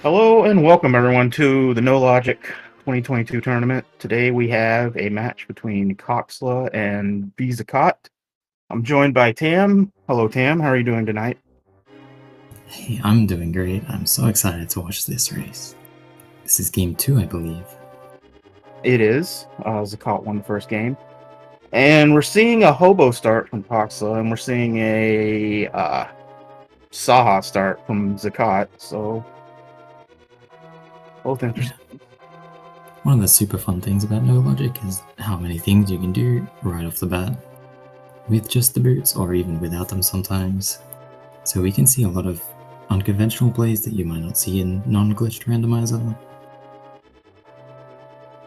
Hello and welcome everyone to the No Logic 2022 tournament. Today we have a match between Coxla and vZakat. I'm joined by Tam. Hello Tam, how are you doing tonight? Hey, I'm doing great. I'm so excited to watch this race. This is game 2, I believe. It is. Zakat won the first game. And we're seeing a hobo start from Coxla, and we're seeing a Saha start from Zakat, so both interesting. Yeah. One of the super fun things about No Logic is how many things you can do right off the bat with just the boots, or even without them sometimes. So we can see a lot of unconventional plays that you might not see in non-glitched randomizer.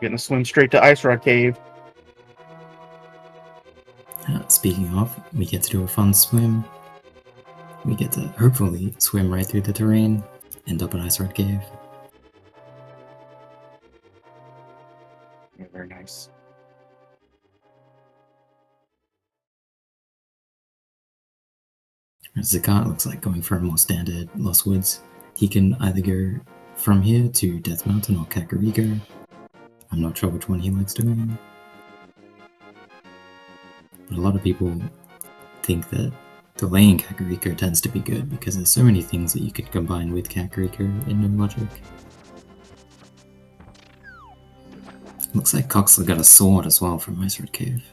Getting a swim straight to Ice Rod Cave. Speaking of, we get to do a fun swim. We get to hopefully swim right through the terrain, end up in Ice Rod Cave. Yeah, very nice. Zakat looks like going for a more standard Lost Woods. He can either go from here to Death Mountain or Kakariko. I'm not sure which one he likes doing. But a lot of people think that delaying Kakariko tends to be good because there's so many things that you could combine with Kakariko in No Logic. Looks like Coxla got a sword as well from Ice Red Cave.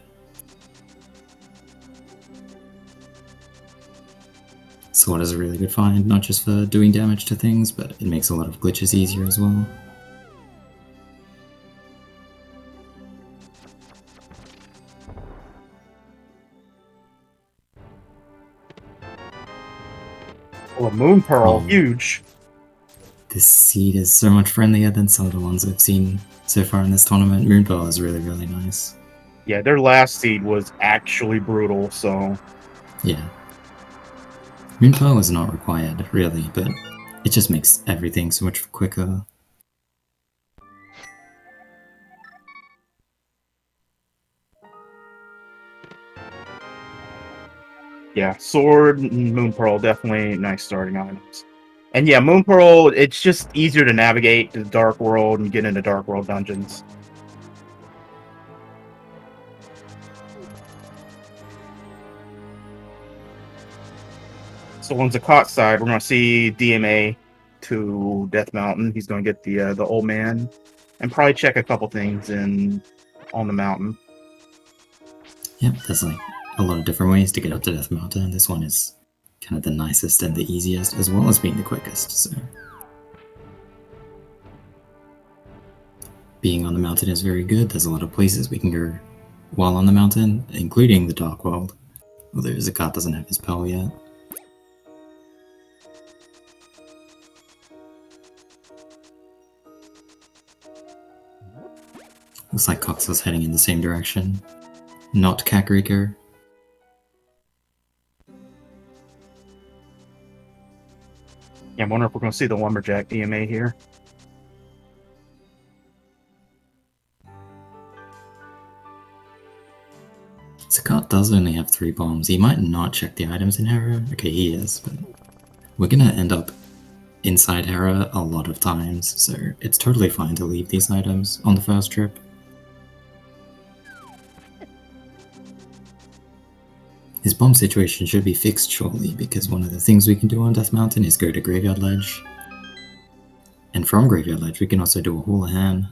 Sword is a really good find, not just for doing damage to things, but it makes a lot of glitches easier as well. Oh, Moon Pearl, huge. This seed is so much friendlier than some of the ones I've seen so far in this tournament. Moon Pearl is really, really nice. Yeah, their last seed was actually brutal, so... Yeah. Moon Pearl is not required, really, but it just makes everything so much quicker. Yeah, Sword and Moon Pearl, definitely nice starting items. And yeah, Moon Pearl, it's just easier to navigate to the Dark World and get into Dark World dungeons. So on Zakat's side, we're going to see DMA to Death Mountain. He's going to get the old man and probably check a couple things on the mountain. Yep, there's like a lot of different ways to get up to Death Mountain. This one is kind of the nicest and the easiest, as well as being the quickest, so... Being on the mountain is very good. There's a lot of places we can go while on the mountain, including the Dark World. Although Zakat doesn't have his pearl yet. Looks like Coxla's heading in the same direction. Not Kakariko. Yeah, I wonder if we're going to see the Lumberjack DMA here. Zakat does only have 3 bombs. He might not check the items in Hera. Okay, he is, but we're gonna end up inside Hera a lot of times, so it's totally fine to leave these items on the first trip. His bomb situation should be fixed shortly, because one of the things we can do on Death Mountain is go to Graveyard Ledge. And from Graveyard Ledge we can also do a Houlihan,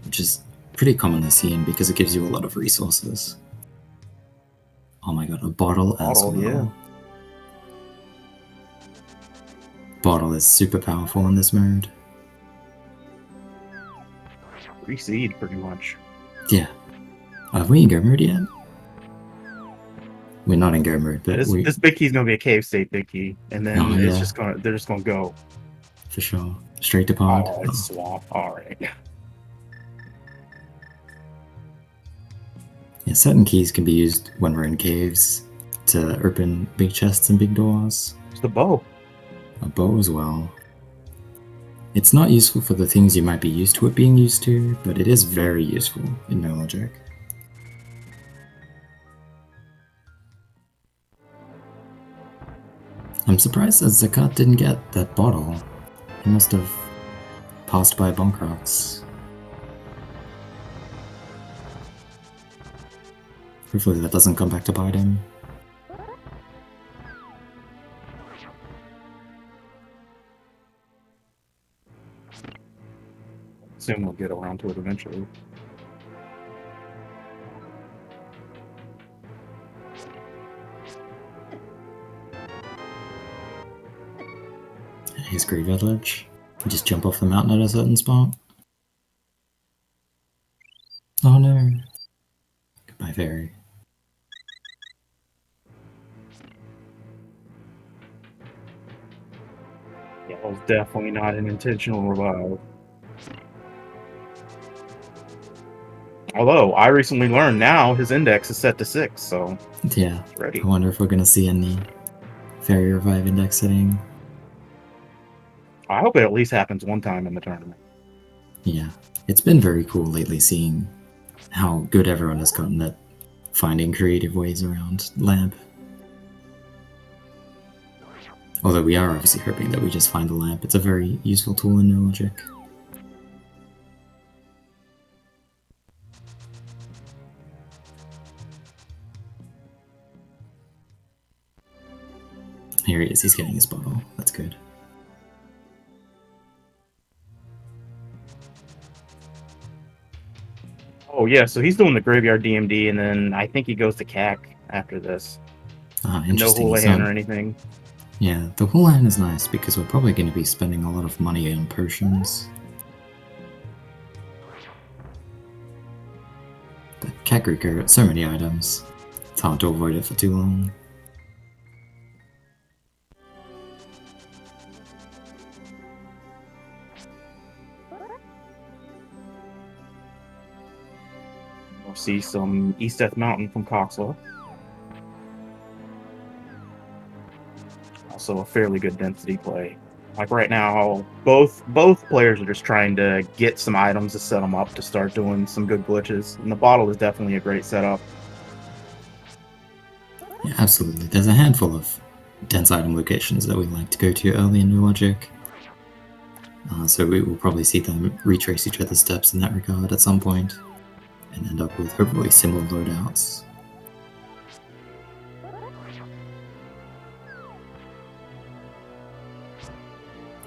which is pretty commonly seen because it gives you a lot of resources. Oh my god, a bottle as well. Yeah. Bottle is super powerful in this mode. Free seed, pretty much. Yeah. Have we in go mode yet? We're not in go mode, but this big key's gonna be a cave state big key, and then they're just gonna go. For sure. Straight to pod. Oh, it's swamp. Alright. Yeah, certain keys can be used when we're in caves to open big chests and big doors. It's the bow. A bow as well. It's not useful for the things you might be used to it being used to, but it is very useful in No Logic. I'm surprised that Zakat didn't get that bottle. He must have passed by bonk rocks. Hopefully that doesn't come back to bite him. Assume we'll get around to it eventually. Here's Graveyard Ledge. You just jump off the mountain at a certain spot. Oh no. Goodbye, fairy. Yeah, it was definitely not an intentional revive. Although, I recently learned now his index is set to 6, so Yeah, it's ready. I wonder if we're gonna see any fairy revive index setting. I hope it at least happens one time in the tournament. Yeah, it's been very cool lately seeing how good everyone has gotten at finding creative ways around lamp. Although we are obviously hoping that we just find the lamp. It's a very useful tool in No Logic. Here he is, he's getting his bottle. That's good. Oh yeah, so he's doing the Graveyard DMD, and then I think he goes to CAC after this. Ah, No interesting. Houlihan or anything. Yeah, the Houlihan is nice because we're probably going to be spending a lot of money on potions. But Kakariko, so many items. It's hard to avoid it for too long. We'll see some East Death Mountain from Coxla. Also a fairly good density play. Like right now, both players are just trying to get some items to set them up to start doing some good glitches. And the bottle is definitely a great setup. Yeah, absolutely. There's a handful of dense item locations that we like to go to early in No Logic. So we will probably see them retrace each other's steps in that regard at some point, and end up with hopefully similar loadouts.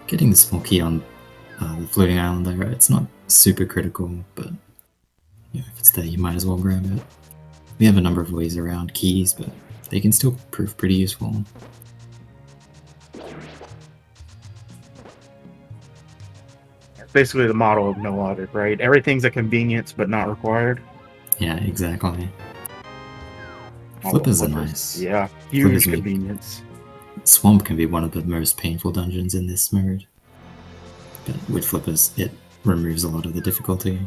Getting the small key on the floating island there, it's not super critical, but you know, if it's there, you might as well grab it. We have a number of ways around keys, but they can still prove pretty useful. Basically the motto of No Logic, right? Everything's a convenience, but not required. Yeah, exactly. Although Flippers are nice. Yeah, huge Flippers make- convenience. Swamp can be one of the most painful dungeons in this mode, but with Flippers, it removes a lot of the difficulty.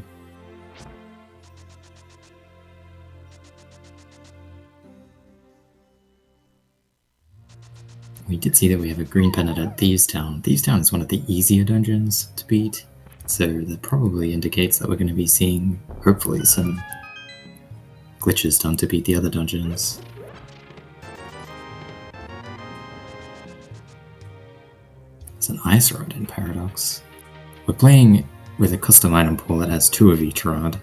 We did see that we have a green pennant at Thieves Town. Thieves Town is one of the easier dungeons to beat, so that probably indicates that we're going to be seeing, hopefully, some glitches done to beat the other dungeons. It's an ice rod in Paradox. We're playing with a custom item pool that has 2 of each rod,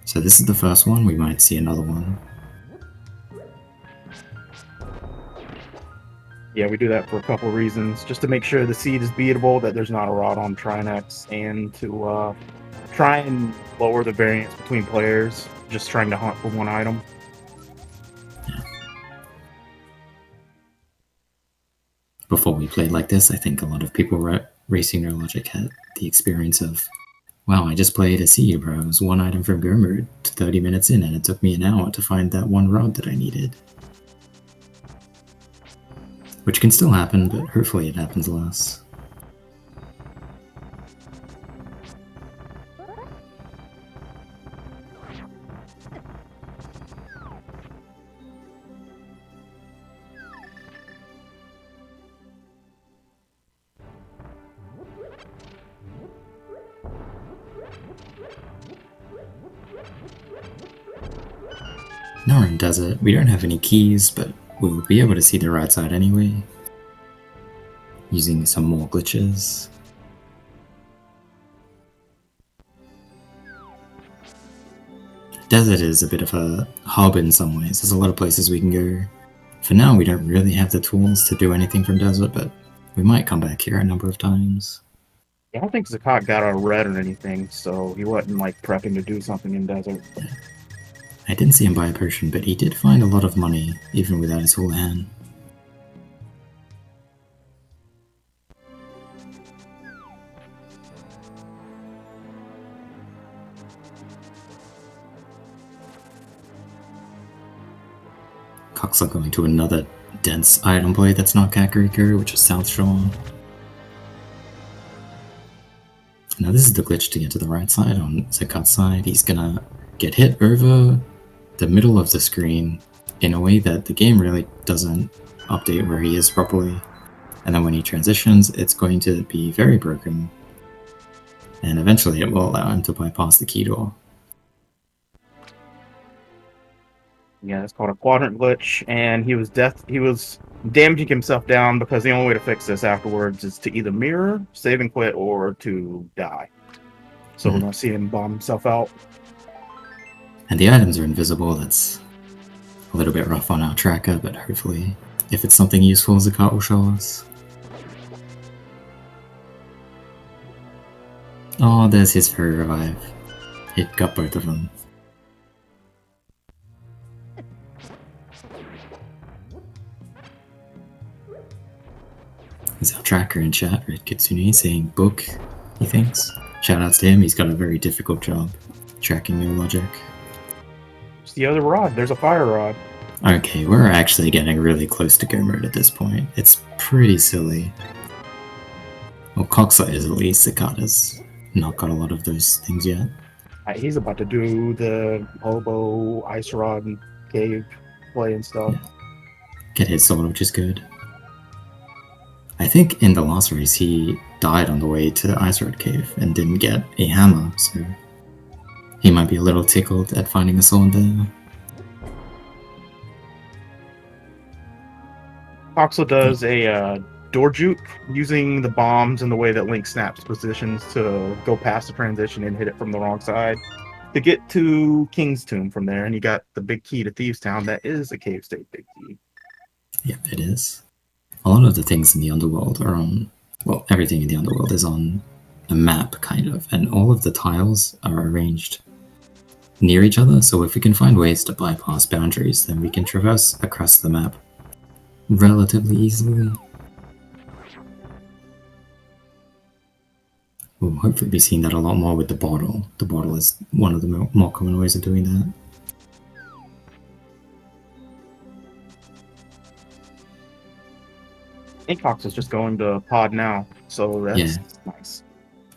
so this is the first one. We might see another one. Yeah, we do that for a couple reasons. Just to make sure the seed is beatable, that there's not a rod on Trinex, and to try and lower the variance between players, just trying to hunt for one item. Before we played like this, I think a lot of people racing No Logic had the experience of, wow, I just played a seed where I was 1 item from go mode to 30 minutes in, and it took me an hour to find that 1 rod that I needed. Which can still happen, but hopefully it happens less. Now we're in desert. We don't have any keys, but we'll be able to see the right side anyway, using some more glitches. desert is a bit of a hub in some ways. There's a lot of places we can go. For now, we don't really have the tools to do anything from desert, but we might come back here a number of times. I don't think Zakat got a red or anything, so he wasn't like prepping to do something in desert. I didn't see him buy a potion, but he did find a lot of money, even without his whole hand. Coxla going to another dense item play that's not Kakariko, which is South Shore. Now this is the glitch to get to the right side. On Zakat's side, he's gonna get hit over the middle of the screen in a way that the game really doesn't update where he is properly. And then when he transitions, it's going to be very broken. And eventually it will allow him to bypass the key door. Yeah, it's called a quadrant glitch, and he was damaging himself down because the only way to fix this afterwards is to either mirror, save and quit, or to die. So we're gonna see him bomb himself out. And the items are invisible. That's a little bit rough on our tracker, but hopefully if it's something useful, Zakat will show us. Oh, there's his fairy revive. It got both of them. There's our tracker in chat, Red Kitsune, saying book, he thinks. Shoutouts to him, he's got a very difficult job tracking no logic. It's the other rod. There's a fire rod. Okay, we're actually getting really close to go mode at this point. It's pretty silly. Well, Coxla is at least. Zakat has not got a lot of those things yet. He's about to do the hobo, ice rod, and cave play and stuff. Yeah. Get his sword, which is good. I think in the last race he died on the way to the Ice Road Cave and didn't get a hammer, so he might be a little tickled at finding a sword there. Coxla does a door juke using the bombs and the way that Link snaps positions to go past the transition and hit it from the wrong side to get to King's Tomb from there, and you got the big key to Thieves Town. That is a cave state big key. Yep, it is. A lot of the things in the underworld are on, well, everything in the underworld is on a map, kind of, and all of the tiles are arranged near each other, so if we can find ways to bypass boundaries, then we can traverse across the map relatively easily. We'll hopefully be seeing that a lot more with the bottle. The bottle is one of the more common ways of doing that. Acox is just going to pod now, so that's nice.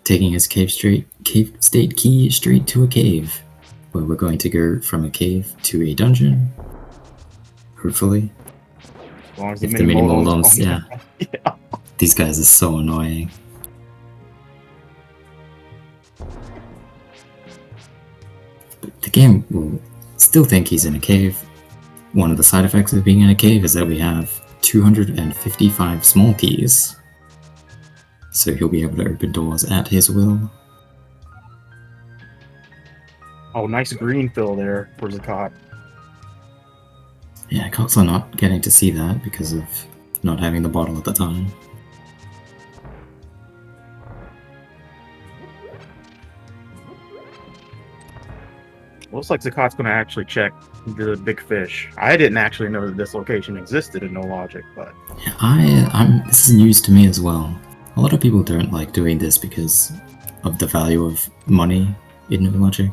Taking his cave state key straight to a cave, where we're going to go from a cave to a dungeon. Hopefully. As long as if the mini Moldons, yeah. These guys are so annoying. But the game will still think he's in a cave. One of the side effects of being in a cave is that we have 255 small keys, so he'll be able to open doors at his will. Oh, nice green fill there for Zakat. Yeah, Coxla not getting to see that because of not having the bottle at the time. Looks like Zakat's going to actually check the big fish. I didn't actually know that this location existed in No Logic, but yeah, this is news to me as well. A lot of people don't like doing this because of the value of money in No Logic.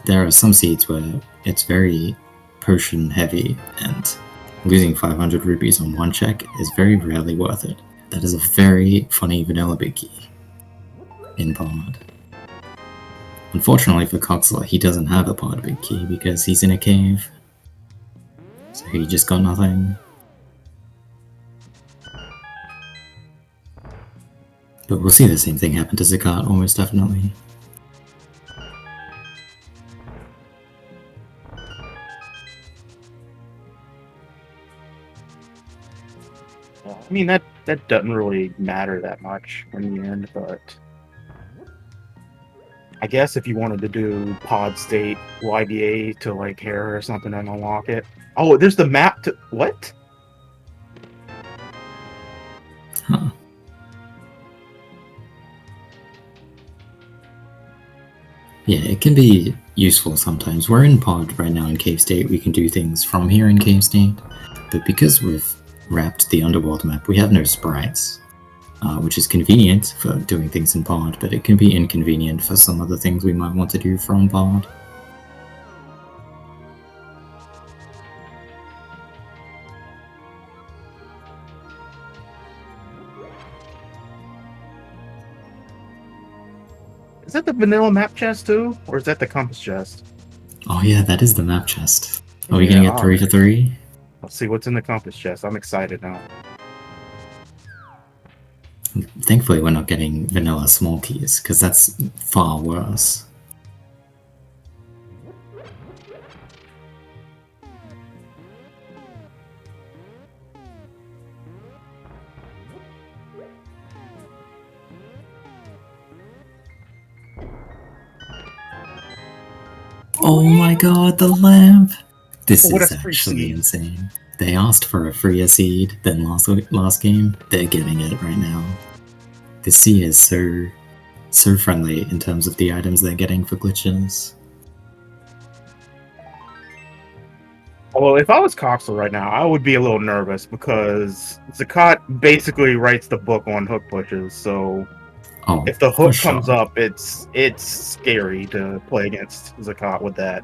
There are some seeds where it's very potion heavy, and losing 500 rupees on one check is very rarely worth it. That is a very funny vanilla big key in Pod. Unfortunately for Coxla, he doesn't have a Pod big key because he's in a cave, so he just got nothing. But we'll see the same thing happen to Zakat almost definitely. I mean, that doesn't really matter that much in the end, but I guess if you wanted to do pod state YBA to like hair or something and unlock it. Oh, there's the map to what? Huh. Yeah, it can be useful sometimes. We're in pod right now in cave state. We can do things from here in cave state, but because we've wrapped the underworld map, we have no sprites, which is convenient for doing things in pod, but it can be inconvenient for some other things we might want to do from pod. Is that the vanilla map chest too? Or is that the compass chest? Oh yeah, that is the map chest. Are we gonna get 3 for 3? Let's see what's in the compass chest. I'm excited now. Thankfully we're not getting vanilla small keys, because that's far worse. Oh my god, the lamp! This What is a free actually seed. insane. They asked for a freer seed than last game. They're getting it right now. This seed is so friendly in terms of the items they're getting for glitches. Well, if I was Coxla right now, I would be a little nervous because Zakat basically writes the book on hook pushes. So Oh, if the for hook comes sure. up, it's scary to play against Zakat with that.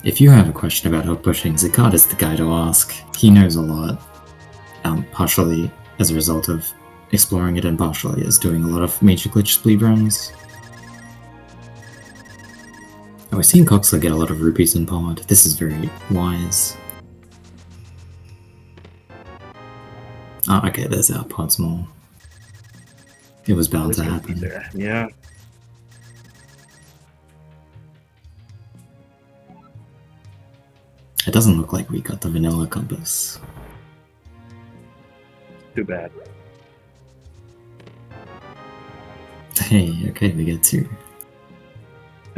If you have a question about hook pushing, Zakat is the guy to ask. He knows a lot, partially as a result of exploring it and partially as doing a lot of major glitch speedruns. Oh, we've seen Coxla get a lot of rupees in pod. This is very wise. Oh, okay, there's our pods more. It was bound to happen. There. Yeah. It doesn't look like we got the vanilla compass. Too bad. Hey, okay, we get 2.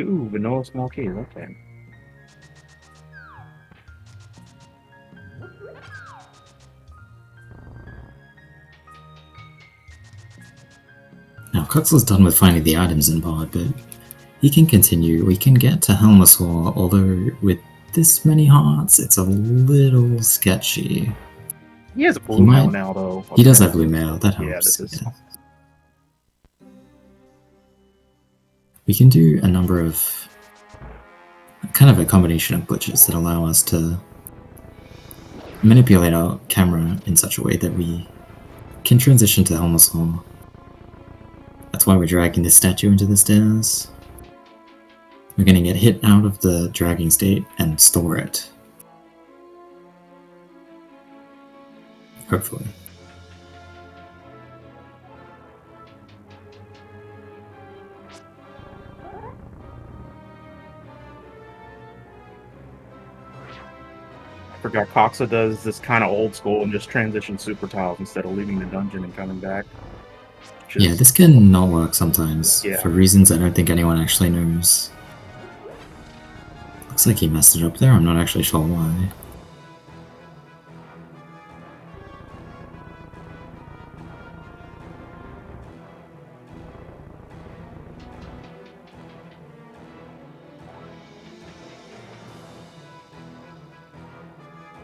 Ooh, vanilla small keys. Okay. Now, Coxla's done with finding the items in pod, but he can continue. We can get to Helmasaur, although with this many hearts, it's a little sketchy. He has a blue mail now, though. He does have blue mail, that helps. Yeah, this is... Yeah. We can do a number of... kind of a combination of glitches that allow us to manipulate our camera in such a way that we can transition to Helmasaur. That's why we're dragging this statue into the stairs. We're going to get hit out of the dragging state and store it. Hopefully. I forgot Coxla does this kind of old school and just transition super tiles instead of leaving the dungeon and coming back. Yeah, this can not work sometimes, Yeah. for reasons I don't think anyone actually knows. Looks like he messed it up there, I'm not actually sure why.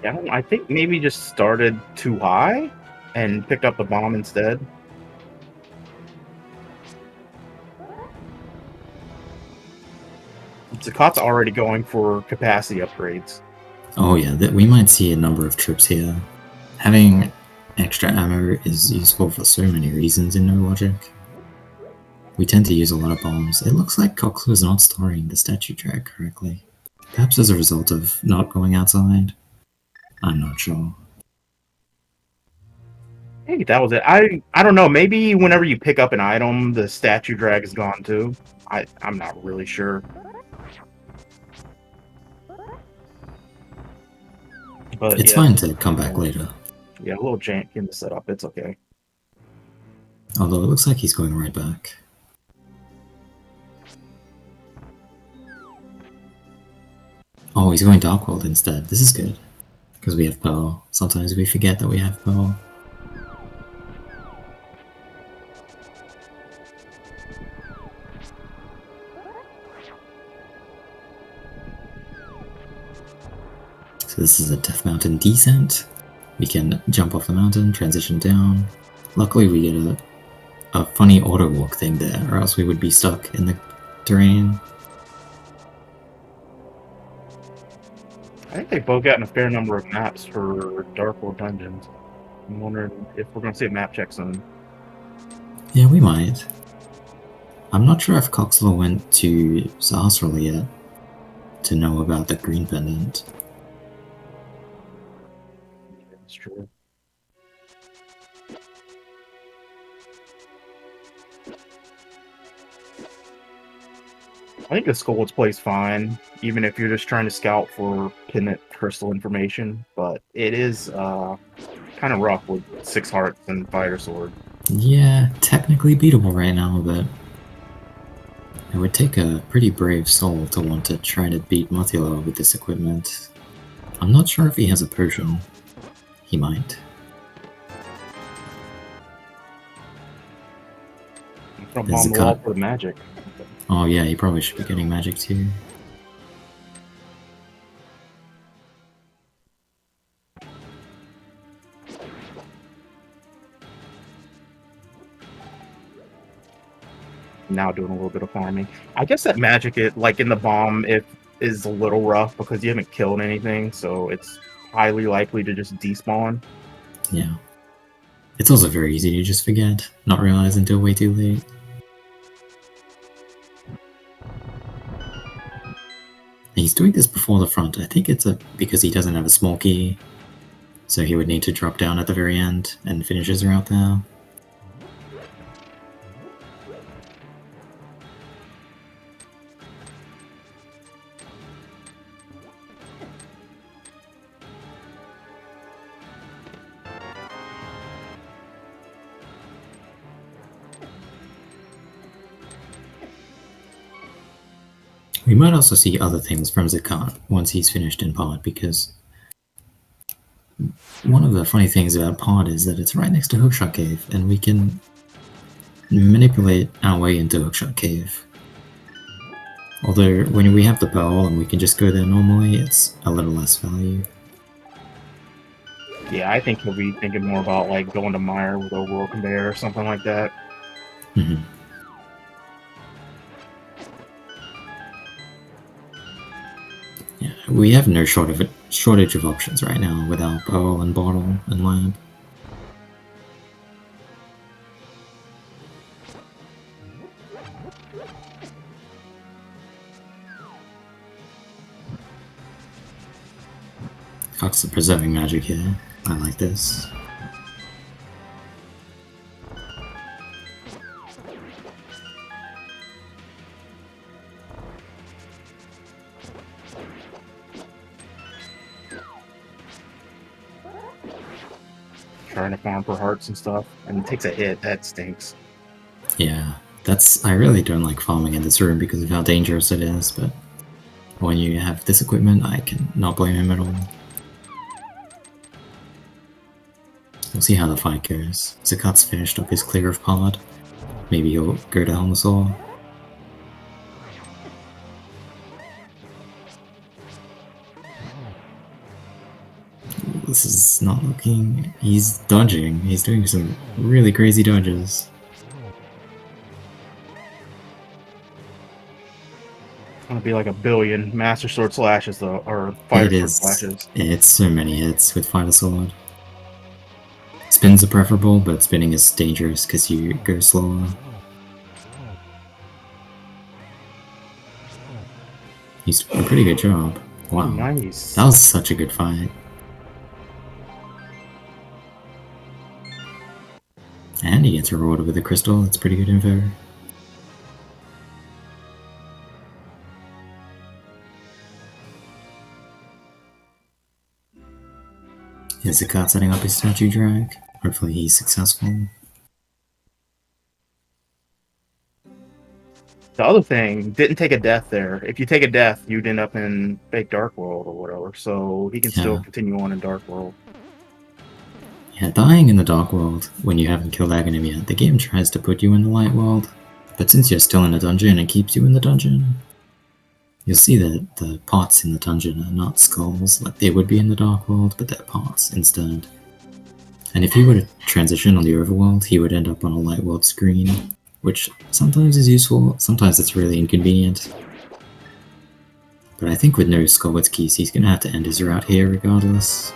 Yeah, I think maybe just started too high and picked up the bomb instead. Zakat's already going for capacity upgrades. Oh yeah, we might see a number of trips here. Having extra ammo is useful for so many reasons in No Logic. We tend to use a lot of bombs. It looks like Coxla is not storing the statue drag correctly. Perhaps as a result of not going outside? I'm not sure. Hey, that was it. I don't know. Maybe whenever you pick up an item, the statue drag is gone too. I'm not really sure. But it's yeah, fine to come back later. Yeah, a little jank in the setup. It's okay. Although it looks like he's going right back. Oh, he's going Dark World instead. This is good. Because we have Pearl. Sometimes we forget that we have Pearl. So this is a Death Mountain descent. We can jump off the mountain, transition down. Luckily we get a funny auto walk thing there, or else we would be stuck in the terrain. I think they've both gotten a fair number of maps for Dark World dungeons. I'm wondering if we're going to see a map check soon. Yeah, we might. I'm not sure if Coxla went to Sahasrahla yet to know about the green pendant. That's true. I think the Scold's plays fine, even if you're just trying to scout for pendant crystal information, but it is kind of rough with 6 hearts and Fighter Sword. Yeah, technically beatable right now, but it would take a pretty brave soul to want to try to beat Mothula with this equipment. I'm not sure if he has a potion. He might. From There's on a the wall cut. for the magic. Oh yeah, he probably should be getting magic too. Now doing a little bit of farming. I guess that magic, it like in the bomb, it is a little rough because you haven't killed anything, so it's highly likely to just despawn. Yeah. It's also very easy to just forget, not realize until way too late. He's doing this before the front. I think it's because he doesn't have a small key, so he would need to drop down at the very end and finish his route there. We might also see other things from Zakat once he's finished in Pod, because one of the funny things about Pod is that it's right next to Hookshot Cave, and we can manipulate our way into Hookshot Cave. Although, when we have the Pearl and we can just go there normally, it's a little less value. Yeah, I think he'll be thinking more about like going to Mire with Overworld Conveyor or something like that. Mm-hmm. Yeah, we have no shortage of options right now with our Pearl and Bottle and Lab. Coxla preserving magic here. I like this. Trying to farm for hearts and stuff, and it takes a hit. That stinks. Yeah, I really don't like farming in this room because of how dangerous it is, but when you have this equipment, I can not blame him at all. We'll see how the fight goes. Zakat's finished up his clear of Pod. Maybe he'll go to Helmasaur. This is not looking... He's dodging. He's doing some really crazy dodges. It's gonna be like a billion Master Sword slashes though, or Fighter Sword slashes. It's so many hits with Fighter Sword. Spins are preferable, but spinning is dangerous because you go slower. He's doing a pretty good job. Wow. Nice. That was such a good fight. And he gets rewarded with a crystal. That's pretty good info. Is Zakat setting up his statue drag? Hopefully he's successful. The other thing, didn't take a death there. If you take a death, you'd end up in fake Dark World or whatever. So he can still Yeah. continue on in Dark World. Yeah, dying in the Dark World when you haven't killed Aghanim yet, the game tries to put you in the Light World, but since you're still in a dungeon, it keeps you in the dungeon. You'll see that the pots in the dungeon are not skulls like they would be in the Dark World, but they're pots instead. And if he were to transition on the Overworld, he would end up on a Light World screen, which sometimes is useful, sometimes it's really inconvenient. But I think with no Skullwoods keys, he's gonna have to end his route here regardless.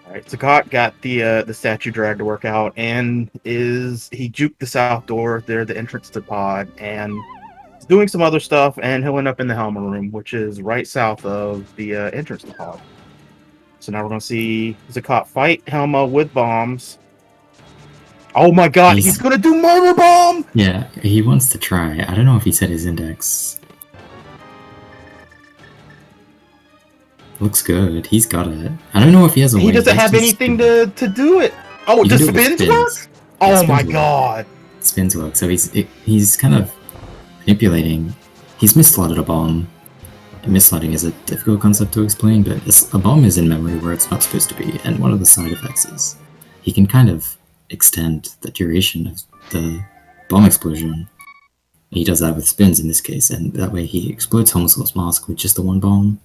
Alright, Zakat got the statue drag to work out, and he juked the south door there, the entrance to pod, and he's doing some other stuff, and he'll end up in the Helma room, which is right south of the entrance to pod. So now we're gonna see Zakat fight Helma with bombs. Oh my god, he's gonna do murder bomb! Yeah, he wants to try. I don't know if he set his index. Looks good. He's got it. I don't know if he has a way. He doesn't have anything to do it. Oh, does spins work? Oh my god. Spins work. So he's kind of manipulating. He's misslotted a bomb. Misslotting is a difficult concept to explain, but a bomb is in memory where it's not supposed to be, and one of the side effects is he can kind of extend the duration of the bomb explosion. He does that with spins in this case, and that way he explodes Homisol's mask with just the one bomb.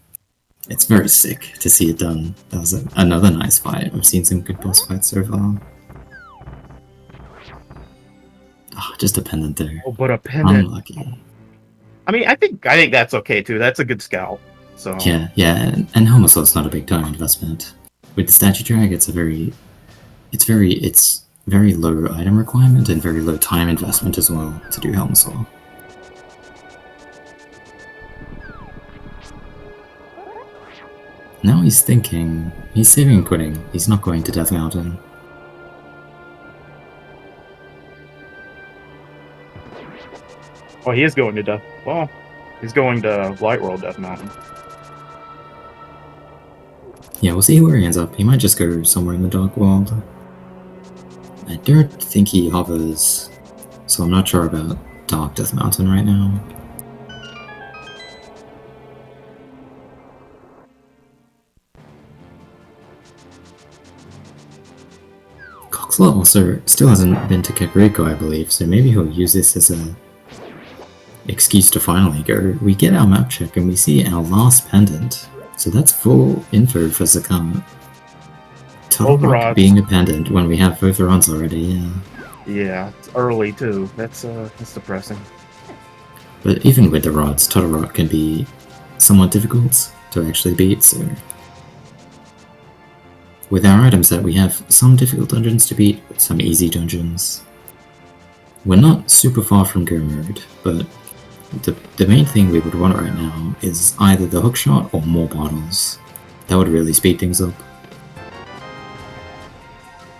It's very sick to see it done. That was another nice fight. I've seen some good boss fights so far. Oh, just a pendant there. Oh, but a pendant. Unlucky. I mean, I think that's okay too. That's a good scout. So yeah, and Homisol's not a big time investment. With the statue drag, it's very low item requirement and very low time investment as well to do Homisol. Now he's thinking. He's saving and quitting. He's not going to Death Mountain. Oh, he is going to Death. Well, he's going to Light World Death Mountain. Yeah, we'll see where he ends up. He might just go somewhere in the Dark World. I don't think he hovers, so I'm not sure about Dark Death Mountain right now. Coxla also still hasn't been to Kakariko, I believe, so maybe he'll use this as a excuse to finally go. We get our map check and we see our last pendant, so that's full info for Zakat. Total being a pendant when we have both rods already, yeah. Yeah, it's early too. That's depressing. But even with the rods, Totorock can be somewhat difficult to actually beat, so... With our item set, we have some difficult dungeons to beat, but some easy dungeons. We're not super far from go mode, but the main thing we would want right now is either the hookshot or more bottles. That would really speed things up.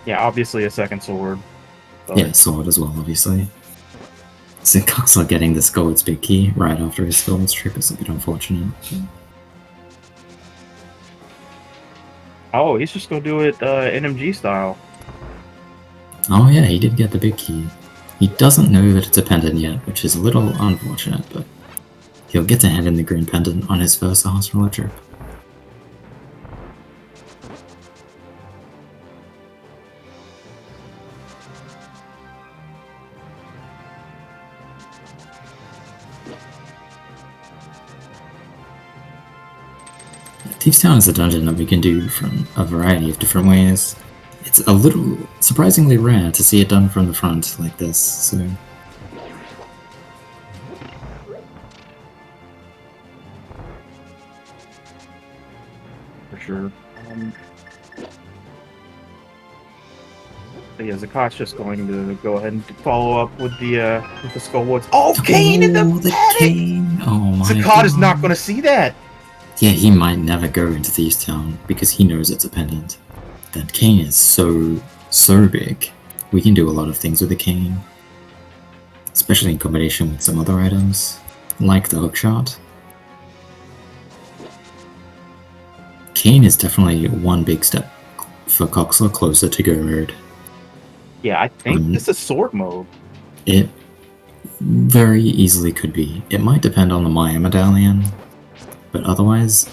Yeah, obviously a second sword. But... Yeah, sword as well, obviously. So Coxla getting the Skullwoods big key right after his Skullwoods trip is a bit unfortunate. Oh, he's just gonna do it NMG style. Oh yeah, he did get the big key. He doesn't know that it's a pendant yet, which is a little unfortunate, but he'll get to hand in the green pendant on his first hospital trip. Thieves' Town is a dungeon that we can do from a variety of different ways. It's a little surprisingly rare to see it done from the front like this, so... For sure. But yeah, Zakat's just going to go ahead and follow up with the Skullwoods. Oh, Kane in the Kane! Oh my Zakat God. is not going to see that! Yeah, he might never go into Thieves' Town because he knows it's a pendant. That cane is so big. We can do a lot of things with the cane. Especially in combination with some other items, like the hookshot. Cane is definitely one big step for Coxla closer to go mode. Yeah, I think this is sword mode. It very easily could be. It might depend on the Maya medallion, but otherwise,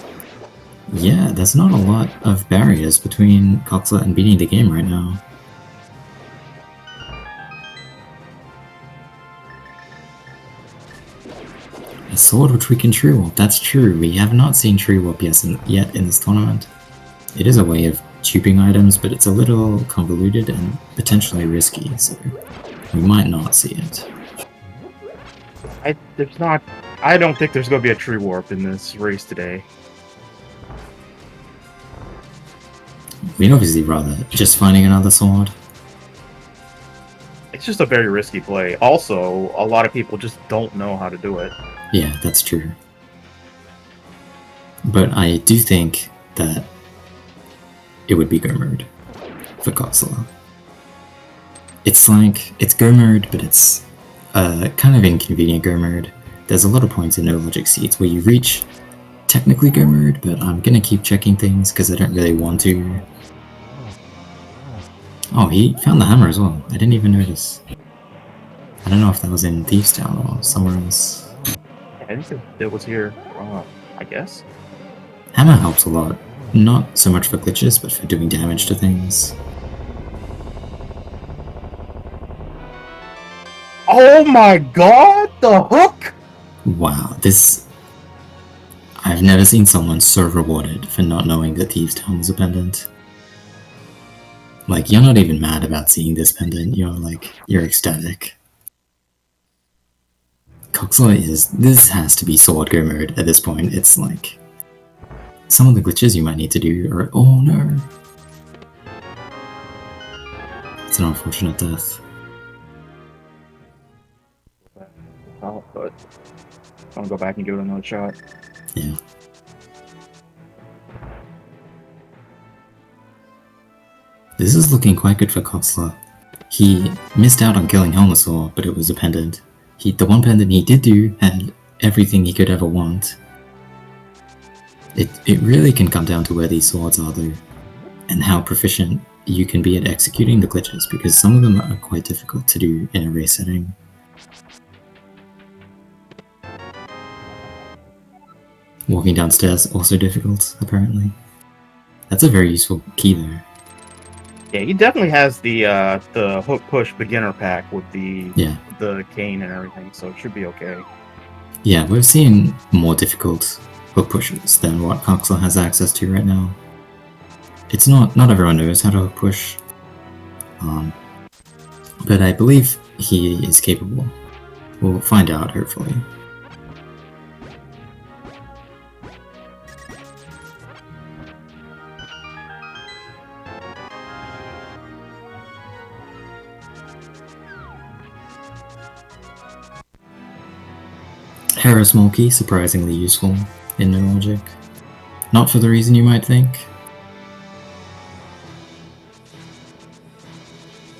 yeah, there's not a lot of barriers between Coxla and beating the game right now. A sword which we can true warp. That's true. We have not seen true warp yet in this tournament. It is a way of tubing items, but it's a little convoluted and potentially risky, so we might not see it. I don't think there's going to be a tree warp in this race today. We'd obviously rather just finding another sword. It's just a very risky play. Also, a lot of people just don't know how to do it. Yeah, that's true. But I do think that it would be go mode for Coxla. It's like, it's go mode, but it's kind of inconvenient go mode. There's a lot of points in no logic seeds where you reach technically go mode, but I'm gonna keep checking things because I don't really want to. Oh, he found the hammer as well. I didn't even notice. I don't know if that was in Thieves Town or somewhere else. I think it was here, I guess. Hammer helps a lot. Not so much for glitches, but for doing damage to things. Oh my god, the hook! Wow, this... I've never seen someone so rewarded for not knowing that Thieves Town was a pendant. Like, you're not even mad about seeing this pendant, you're ecstatic. Coxla this has to be sword go mode at this point. It's like, some of the glitches you might need to do are, oh no. It's an unfortunate death. Oh, but I'm gonna go back and give it another shot. Yeah. This is looking quite good for Coxla. He missed out on killing Helmasaur, but it was a pendant. The one pendant he did do had everything he could ever want. It really can come down to where these swords are though, and how proficient you can be at executing the glitches, because some of them are quite difficult to do in a race setting. Walking downstairs also difficult, apparently. That's a very useful key though. Yeah, he definitely has the hook push beginner pack with the cane and everything, so it should be okay. Yeah, we've seen more difficult hook pushes than what Coxla has access to right now. It's not everyone knows how to hook push, but I believe he is capable. We'll find out, hopefully. Hera small key, surprisingly useful in no logic. Not for the reason you might think.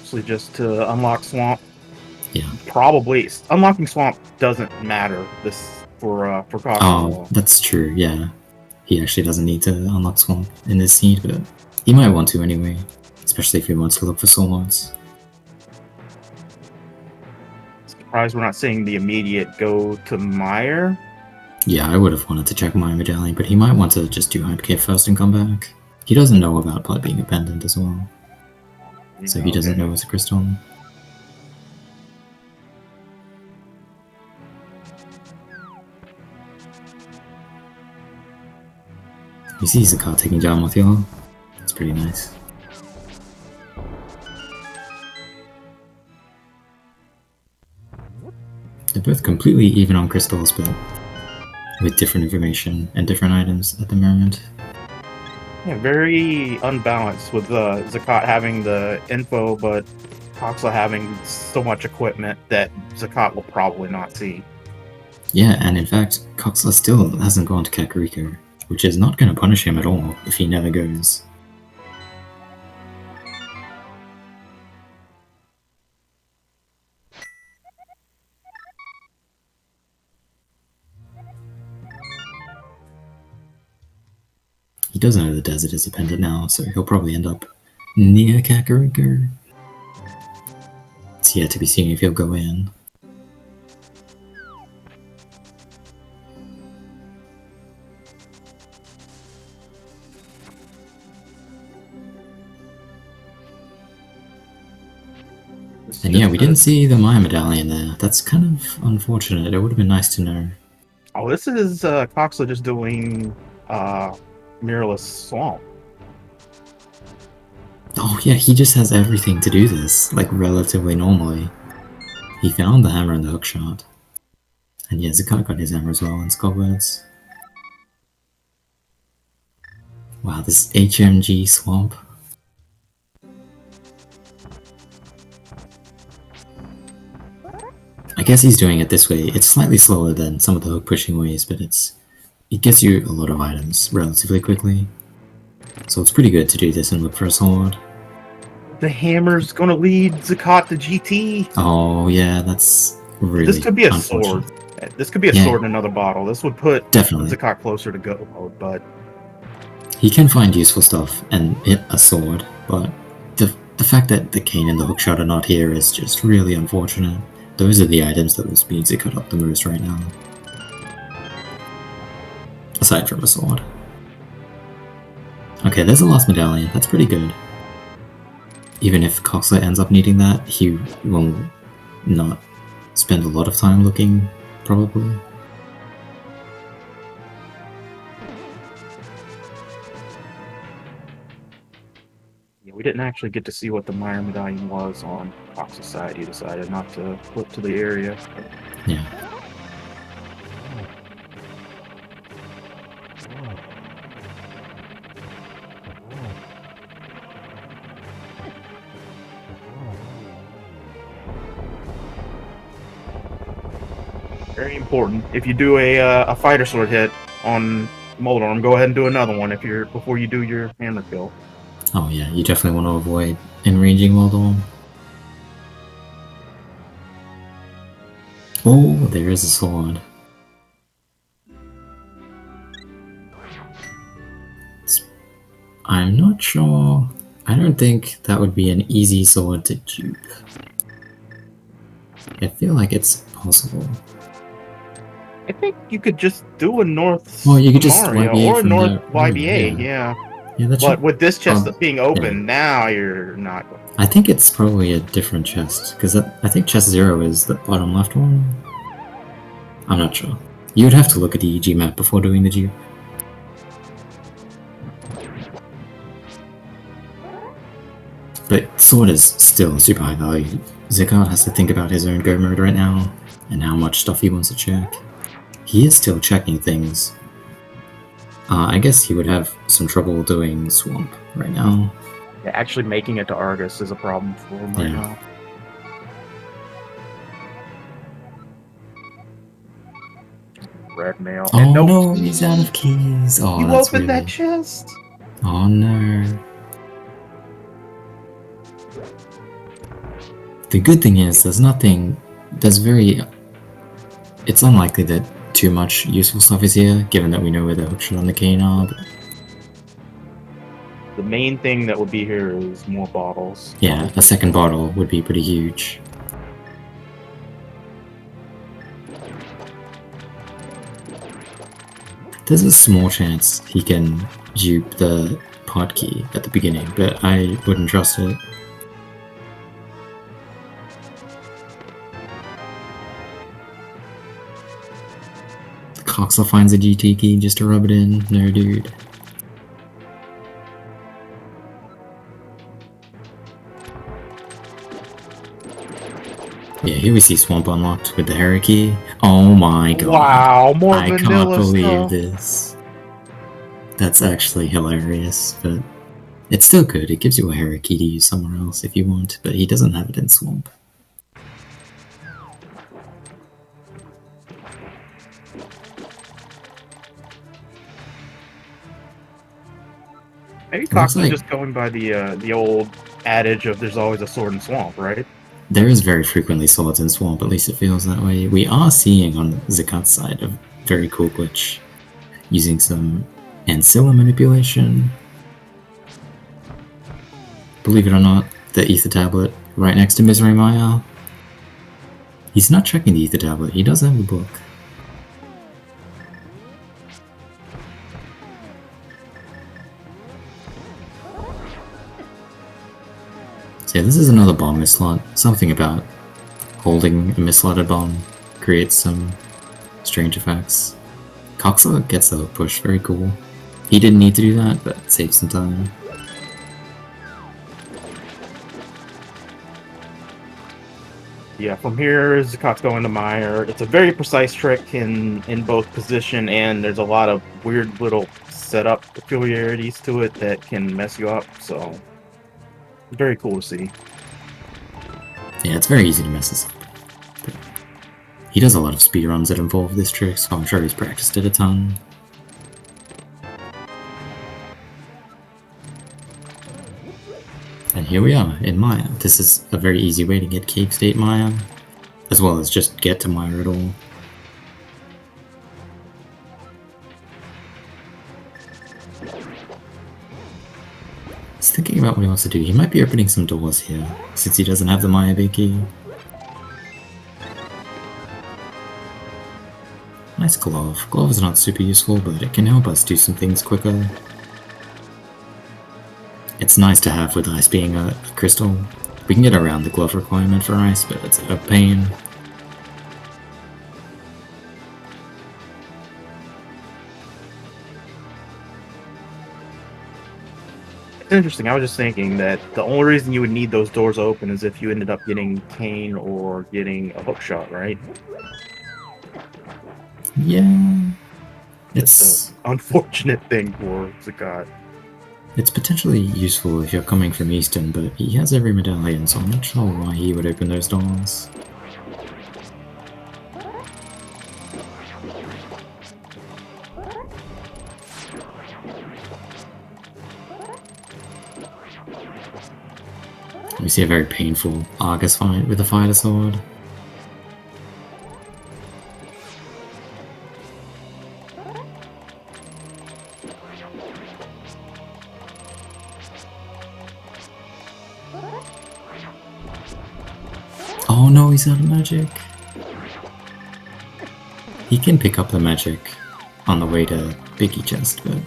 Mostly just to unlock Swamp. Yeah. Probably unlocking Swamp doesn't matter for Coxla. Oh, that's true, yeah. He actually doesn't need to unlock Swamp in this seed, but he might want to anyway. Especially if he wants to look for soul mods. Surprised we're not seeing the immediate go to Meyer. Yeah, I would have wanted to check my medallion, but he might want to just do Hypercave first and come back. He doesn't know about Blood being a pendant as well. So he doesn't know it's a crystal. You see vZakat taking down with y'all. It's pretty nice. They're both completely even on crystals, but with different information and different items at the moment. Yeah, very unbalanced with vZakat having the info, but Coxla having so much equipment that vZakat will probably not see. Yeah, and in fact, Coxla still hasn't gone to Kakariko, which is not going to punish him at all if he never goes. He doesn't know the desert is a pendant now, so he'll probably end up near Kakariko. It's yet to be seen if he'll go in. And yeah, we didn't see the Maya medallion there. That's kind of unfortunate. It would have been nice to know. Oh, this is Coxla just doing Mirrorless Swamp. Oh yeah, he just has everything to do this, like relatively normally. He found the hammer and the hookshot. And yeah, Zakat got his hammer as well, and Skullbirds. Wow, this HMG swamp. I guess he's doing it this way. It's slightly slower than some of the hook pushing ways, but it gets you a lot of items relatively quickly. So it's pretty good to do this and look for a sword. The hammer's gonna lead Zakat to GT. Oh yeah, that's really This could be a sword. This could be a sword in another bottle. This would put definitely Zakat closer to go mode, but he can find useful stuff and hit a sword, but the fact that the cane and the hookshot are not here is just really unfortunate. Those are the items that will speed Zakat up the most right now. Aside from a sword. Okay, there's the last medallion. That's pretty good. Even if Coxla ends up needing that, he will not spend a lot of time looking, probably. yeah, we didn't actually get to see what the Meyer medallion was on Cox's side. He decided not to flip to the area. Yeah. Very important. If you do a fighter sword hit on Moldorm, go ahead and do another one before you do your hammer kill. Oh yeah, you definitely want to avoid enraging Moldorm. Oh, there is a sword. I'm not sure. I don't think that would be an easy sword to dupe. I feel like it's possible. I think you could just do a North Well, you could just Mario YBA or a from North the YBA, room, yeah. Yeah, that's But with this chest being open, yeah. now you're not. I think it's probably a different chest, because I think chest 0 is the bottom left one. I'm not sure. You would have to look at the EG map before doing the dupe. But sword is still super high value. Zakat has to think about his own go mode right now, and how much stuff he wants to check. He is still checking things. I guess he would have some trouble doing Swamp right now. Yeah, actually making it to Argus is a problem for him right now. Red mail. Oh no, he's out of keys. Oh, you that's opened really... that chest? Oh no. The good thing is, it's unlikely that too much useful stuff is here, given that we know where the hookshot and the cane are. But... the main thing that would be here is more bottles. yeah, a second bottle would be pretty huge. There's a small chance he can dupe the pod key at the beginning, but I wouldn't trust it. Coxla finds a GT key just to rub it in. No, dude. Yeah, here we see Swamp unlocked with the Hera key. Oh my god. Wow, more I vanilla can't believe stuff. this. That's actually hilarious, but it's still good. It gives you a Hera key to use somewhere else if you want, but he doesn't have it in Swamp. Maybe Coxla's just going by the old adage of there's always a sword in swamp, right? There is very frequently swords in Swamp, at least it feels that way. We are seeing on Zakat's side a very cool glitch, using some Ancilla manipulation. Believe it or not, the Ether Tablet right next to Misery Maya He's not checking the ether tablet. He does have the book. So yeah, this is another bomb mislot. Something about holding a mislotted bomb creates some strange effects. Coxla gets the hook push, very cool. He didn't need to do that, but saved some time. Yeah, from here, Zakat's going to Meyer. It's a very precise trick in both position, and there's a lot of weird little setup peculiarities to it that can mess you up, so very cool to see. Yeah, it's very easy to mess this up. But he does a lot of speedruns that involve this trick, so I'm sure he's practiced it a ton. And here we are, in Maya. This is a very easy way to get Cave State Maya, as well as just get to Maya at all. He's thinking about what he wants to do. He might be opening some doors here, since he doesn't have the Maya big key. Nice glove. Glove is not super useful, but it can help us do some things quicker. It's nice to have with ice being a crystal. We can get around the glove requirement for ice, but it's a pain. It's interesting. I was just thinking that the only reason you would need those doors open is if you ended up getting Kane or getting a hook shot, right? Yeah. It's an unfortunate thing for Zakat. It's potentially useful if you're coming from Eastern, but he has every medallion, so I'm not sure why he would open those doors. We see a very painful Argus fight with a fighter sword. Oh no, he's out of magic. He can pick up the magic on the way to Biggie Chest, but...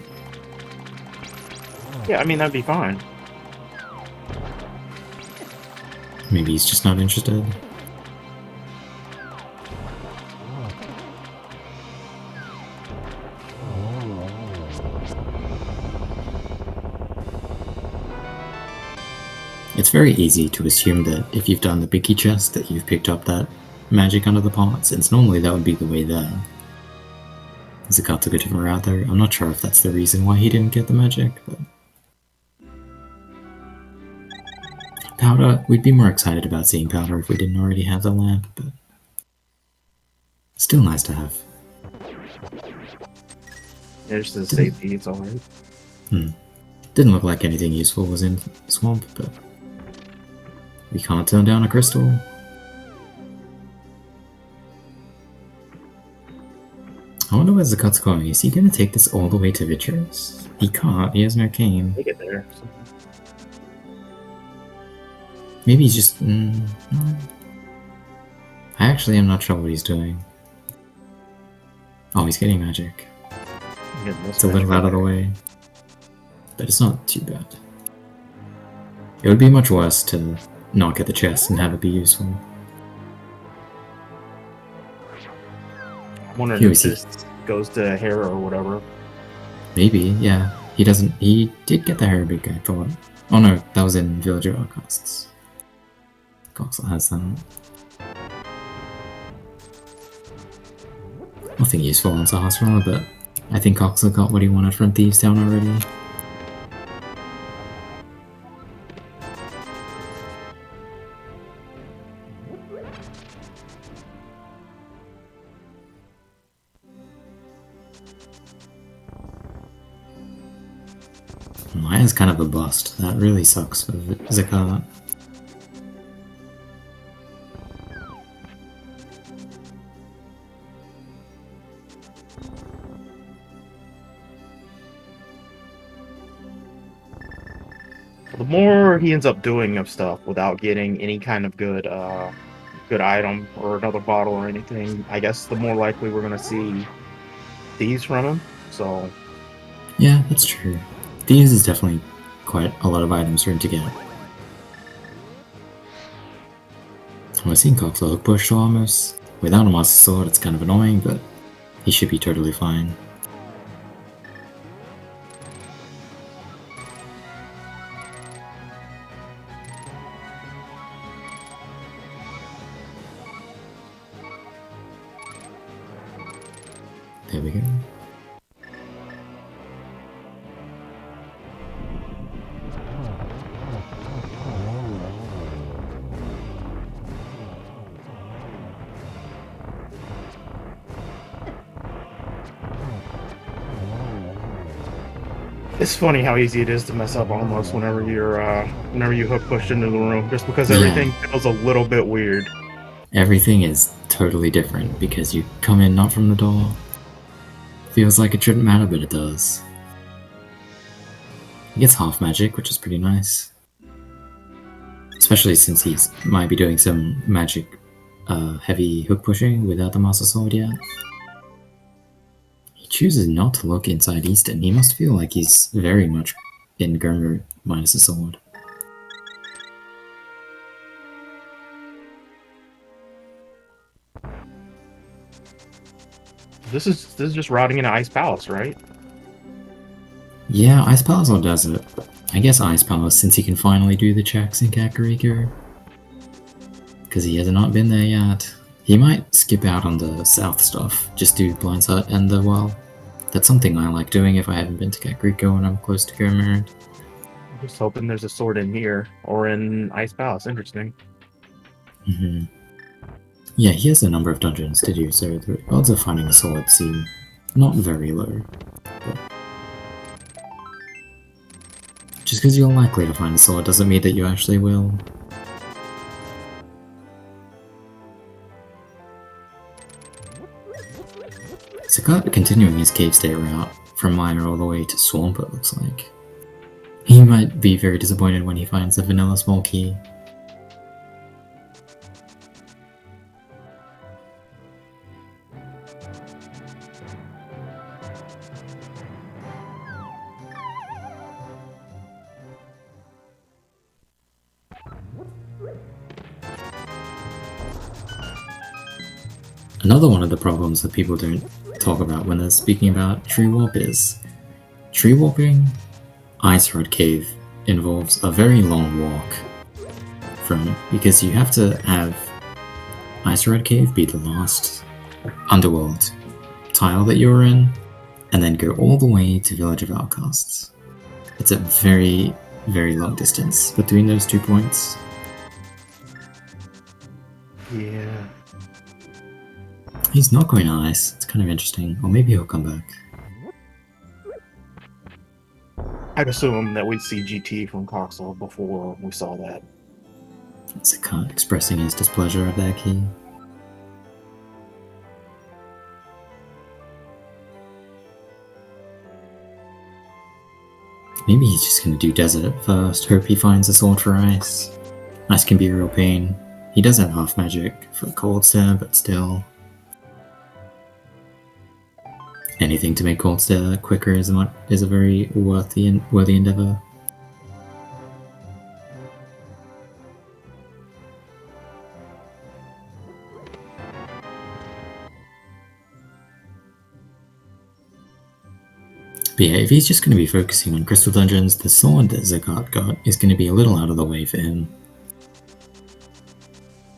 Yeah, I mean, that'd be fine. Maybe he's just not interested. It's very easy to assume that if you've done the Biggie Chest that you've picked up that magic under the pot, since normally that would be the way there. Zakat took a different route there. I'm not sure if that's the reason why he didn't get the magic, but... Powder, we'd be more excited about seeing Powder if we didn't already have the lamp, but... Still nice to have. There's the safety, it's alright. Didn't look like anything useful was in Swamp, but... We can't turn down a crystal. I wonder where Zakat's going. Is he gonna take this all the way to Vitreous? He can't, he has no cane. Take it there. Maybe he's just... no. I actually am not sure what he's doing. Oh, he's getting magic. It's a little out of the way. But it's not too bad. It would be much worse to not get the chest and have it be useful. I'm wondering if this goes to Hera or whatever. Maybe, yeah. He doesn't... He did get the Hera big guy, I thought. Oh no, that was in Villager Outcasts. Coxla has that. Nothing useful on Sahasrara, but I think Coxla got what he wanted from Thieves Town already. Maya's kind of a bust. That really sucks for Zakat. The more he ends up doing of stuff without getting any kind of good good item or another bottle or anything, I guess the more likely we're gonna see these from him. So Yeah, that's true. These is definitely quite a lot of items for him to get. We're seeing Coxla hook push to almost. Without a Master Sword, it's kind of annoying, but he should be totally fine. There we go. it's funny how easy it is to mess up almost whenever you hook push into the room, just because Yeah. everything feels a little bit weird. Everything is totally different because you come in not from the door. Feels like it shouldn't matter, but it does. He gets half magic, which is pretty nice. Especially since he might be doing some magic heavy hook pushing without the Master Sword yet. He chooses not to look inside Easton. He must feel like he's very much in Gurmur minus a sword. This is just routing into Ice Palace, right? Yeah, Ice Palace or Desert. I guess Ice Palace, since he can finally do the checks in Kakariko. Because he has not been there yet. He might skip out on the south stuff, just do Blind Sight and the Well. That's something I like doing if I haven't been to Kakariko and I'm close to Gurmur. I'm just hoping there's a sword in here or in Ice Palace. Interesting. Mm-hmm. Yeah, he has a number of dungeons to do, so the odds of finding a sword seem not very low. But just because you're likely to find a sword doesn't mean that you actually will. vZakat continuing his cave state route from Mire all the way to Swamp, it looks like. He might be very disappointed when he finds the vanilla small key. Another one of the problems that people don't talk about when they're speaking about tree warp is tree warping Ice Rod Cave involves a very long walk because you have to have Ice Rod Cave be the last underworld tile that you're in, and then go all the way to Village of Outcasts. It's a very, very long distance between those 2 points. Yeah. He's not going to ice. It's kind of interesting. Or maybe he'll come back. I'd assume that we'd see GT from Coxla before we saw that. vZakat expressing his displeasure of that key. Maybe he's just going to do Desert first, hope he finds a sword for Ice. Ice can be a real pain. He does have half magic for Cold Stare, but still. Anything to make Cold Stare quicker is a very worthy endeavor. But yeah, if he's just going to be focusing on Crystal Dungeons, the sword that vZakat got is going to be a little out of the way for him.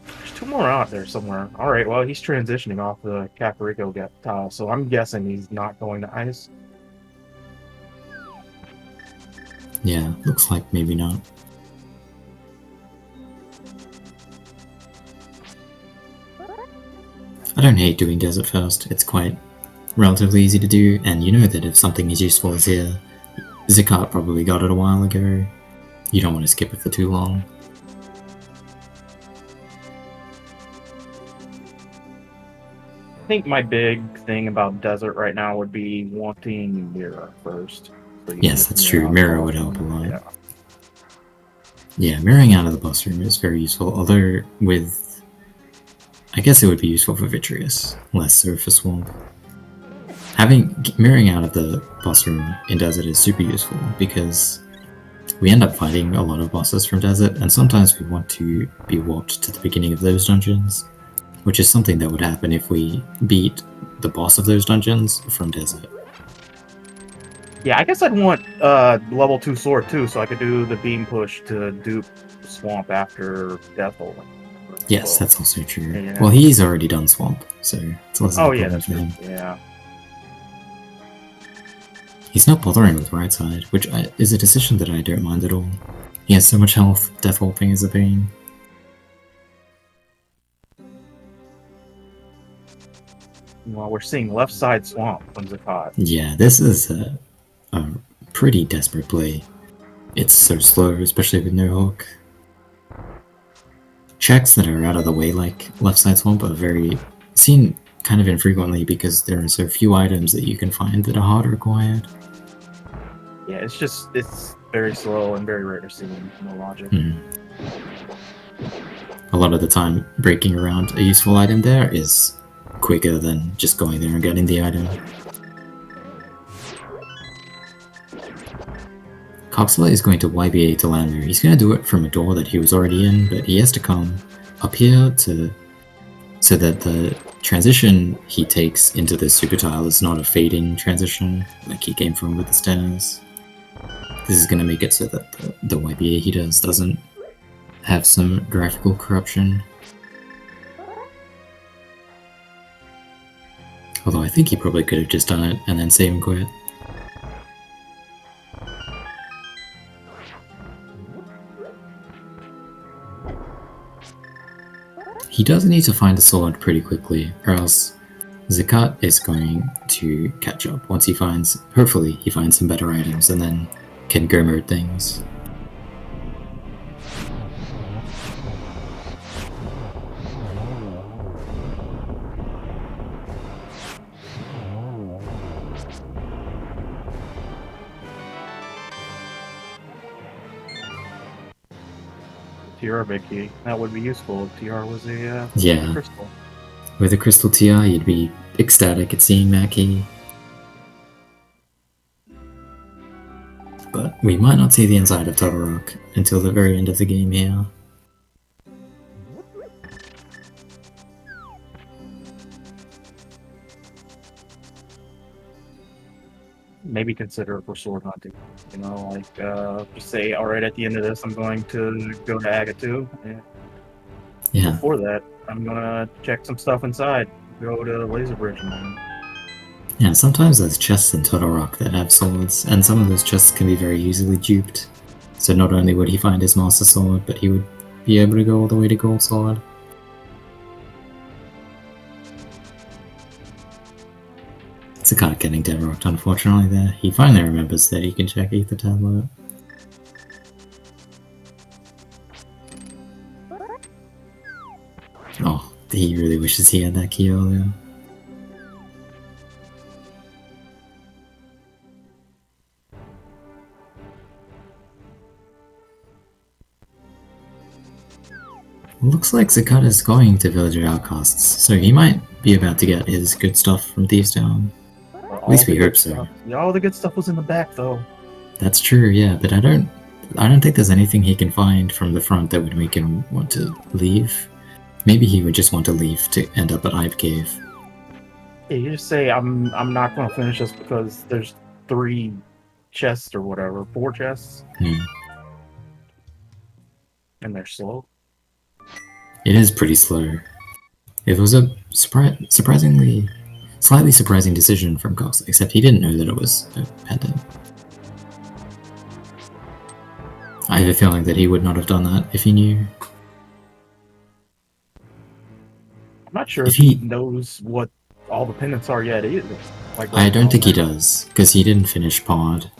There's 2 more out there somewhere. All right, well, he's transitioning off the Kakariko tile, so I'm guessing he's not going to Ice. Yeah, looks like maybe not. I don't hate doing Desert first, it's quite relatively easy to do, and you know that if something is useful as here, vZakat probably got it a while ago. You don't want to skip it for too long. I think my big thing about Desert right now would be wanting Mirror first. So Yes, that's true. Mirror would help a lot. Yeah. Yeah, mirroring out of the boss room is very useful, although with I guess it would be useful for Vitreous, less so for Swamp. Having mirroring out of the boss room in Desert is super useful because we end up fighting a lot of bosses from Desert, and sometimes we want to be warped to the beginning of those dungeons, which is something that would happen if we beat the boss of those dungeons from Desert. Yeah, I guess I'd want level 2 sword too, so I could do the beam push to dupe Swamp after Death Hole. Yes, that's also true. Yeah. Well, he's already done Swamp, so it's less of a Oh yeah, problem that's for true. him. Yeah. He's not bothering with right side, which is a decision that I don't mind at all. He has so much health, Death Holping is a pain. Well, we're seeing left side Swamp from Zakat. Yeah, this is a pretty desperate play. It's so slow, especially with no hook. Checks that are out of the way, like left side Swamp, are very seen kind of infrequently because there are so few items that you can find that are hard required. Yeah, it's very slow and very rare to see no logic. A lot of the time, breaking around a useful item there is quicker than just going there and getting the item. Coxla is going to YBA to land there. He's going to do it from a door that he was already in, but he has to come up here so that the transition he takes into the super tile is not a fade-in transition like he came from with the stairs. This is going to make it so that the YBA he does doesn't have some graphical corruption. Although I think he probably could have just done it and then save and quit. He does need to find a sword pretty quickly, or else Zakat is going to catch up once he finds, hopefully he finds some better items and then can go mode things. TR Vicky. That would be useful if TR was a Yeah. crystal. With a crystal TR, you'd be ecstatic at seeing Mackie. But we might not see the inside of Todorok until the very end of the game here. Maybe consider it for sword hunting. You know, like just say, all right, at the end of this, I'm going to go to Aga 2. And Yeah. before that, I'm gonna check some stuff inside. Go to Laser Bridge and then. Yeah, sometimes there's chests in Todorok that have swords, and some of those chests can be very easily duped. So not only would he find his Master Sword, but he would be able to go all the way to Gold Sword. Zakat getting dead rocked, unfortunately, there. He finally remembers that he can check Ether Tablet. Oh, he really wishes he had that key earlier. Looks like Zakat is going to Villager Outcasts, so he might be about to get his good stuff from Thieves Town. At least we hope so. Yeah, all the good stuff was in the back, though. That's true, yeah, but I don't think there's anything he can find from the front that would make him want to leave. Maybe he would just want to leave to end up at Hive Cave. Yeah, you just say, I'm not going to finish this because there's 3 chests or whatever, 4 chests. And they're slow. It is pretty slow. It was a slightly surprising decision from Coxla, except he didn't know that it was a pendant. I have a feeling that he would not have done that if he knew. I'm not sure if he knows what all the pendants are yet either. Like, I don't think he does, because he didn't finish Pod.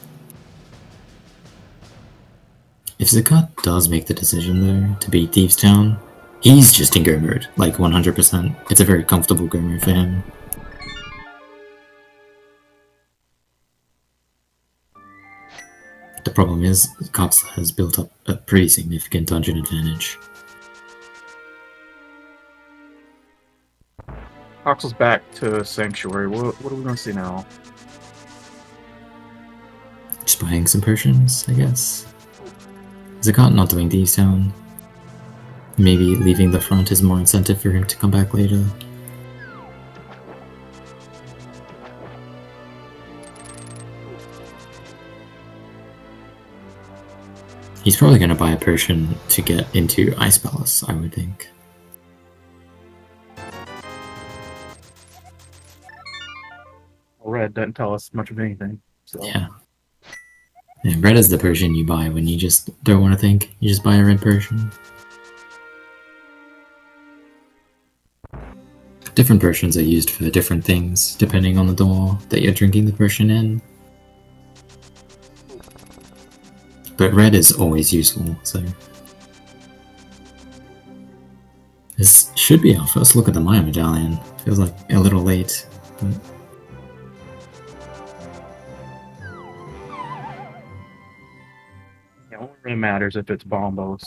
If Zakat does make the decision, though, to beat Thieves Town, he's just in go mode, like 100%. It's a very comfortable go mode for him. The problem is, Coxla has built up a pretty significant dungeon advantage. Coxla's back to Sanctuary. What are we going to see now? Just buying some potions, I guess. Zakat not doing these down. Maybe leaving the front is more incentive for him to come back later. He's probably going to buy a potion to get into Ice Palace, I would think. Red doesn't tell us much of anything. So. Yeah. Red is the potion you buy when you just don't want to think. You just buy a red potion. Different potions are used for different things, depending on the door that you're drinking the potion in. But red is always useful, so... This should be our first look at the Maya Medallion. Feels like a little late, but... It only really matters if it's bombos.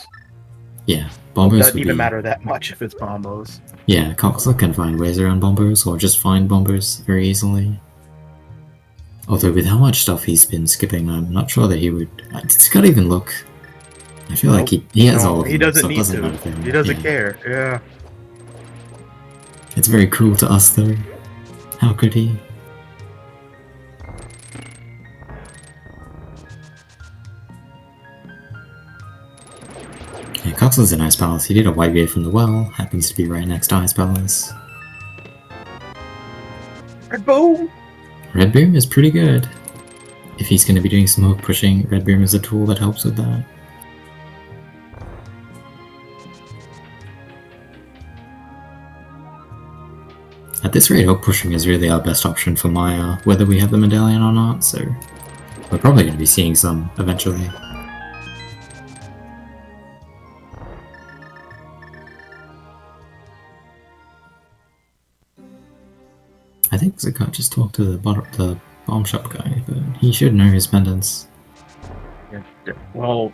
Yeah, bombos doesn't would even be... matter that much if it's bombos. Yeah, Coxla can find ways around bombos, or just find bombos very easily. Although with how much stuff he's been skipping, I'm not sure that he would... It's gotta even look. I feel like he has all of them, he doesn't so it need doesn't to. matter for him. He doesn't Yeah. care, yeah. It's very cruel to us, though. How could he? Yeah, Coxla's in Ice Palace. He did a white beard from the well. Happens to be right next to Ice Palace. Red Boom! Red Boom is pretty good. If he's going to be doing some hook pushing, Red Boom is a tool that helps with that. At this rate, hook pushing is really our best option for Maya, whether we have the medallion or not, so we're probably going to be seeing some eventually. I think Zakat just talked to the bomb shop guy, but he should know his pendants. Yeah, well,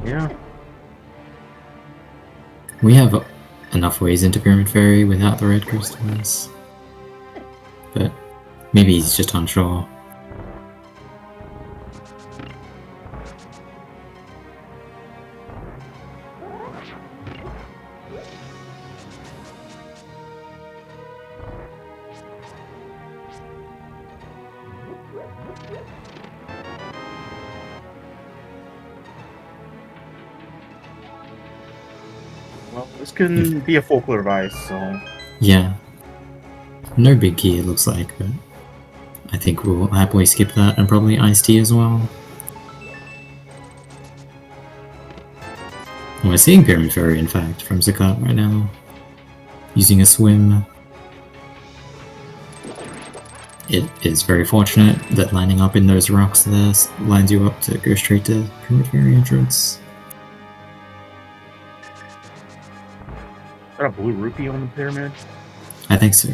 yeah. We have enough ways into Pyramid Fairy without the red crystals. But maybe he's just unsure. Well, this can be a full clear of ice, so... Yeah. No big key it looks like, but I think we'll happily skip that and probably iced tea as well. We're seeing Pyramid Fairy, in fact, from Zakat right now. Using a swim. It is very fortunate that lining up in those rocks there lines you up to go straight to Pyramid Fairy entrance. Is that a blue rupee on the pyramid? I think so.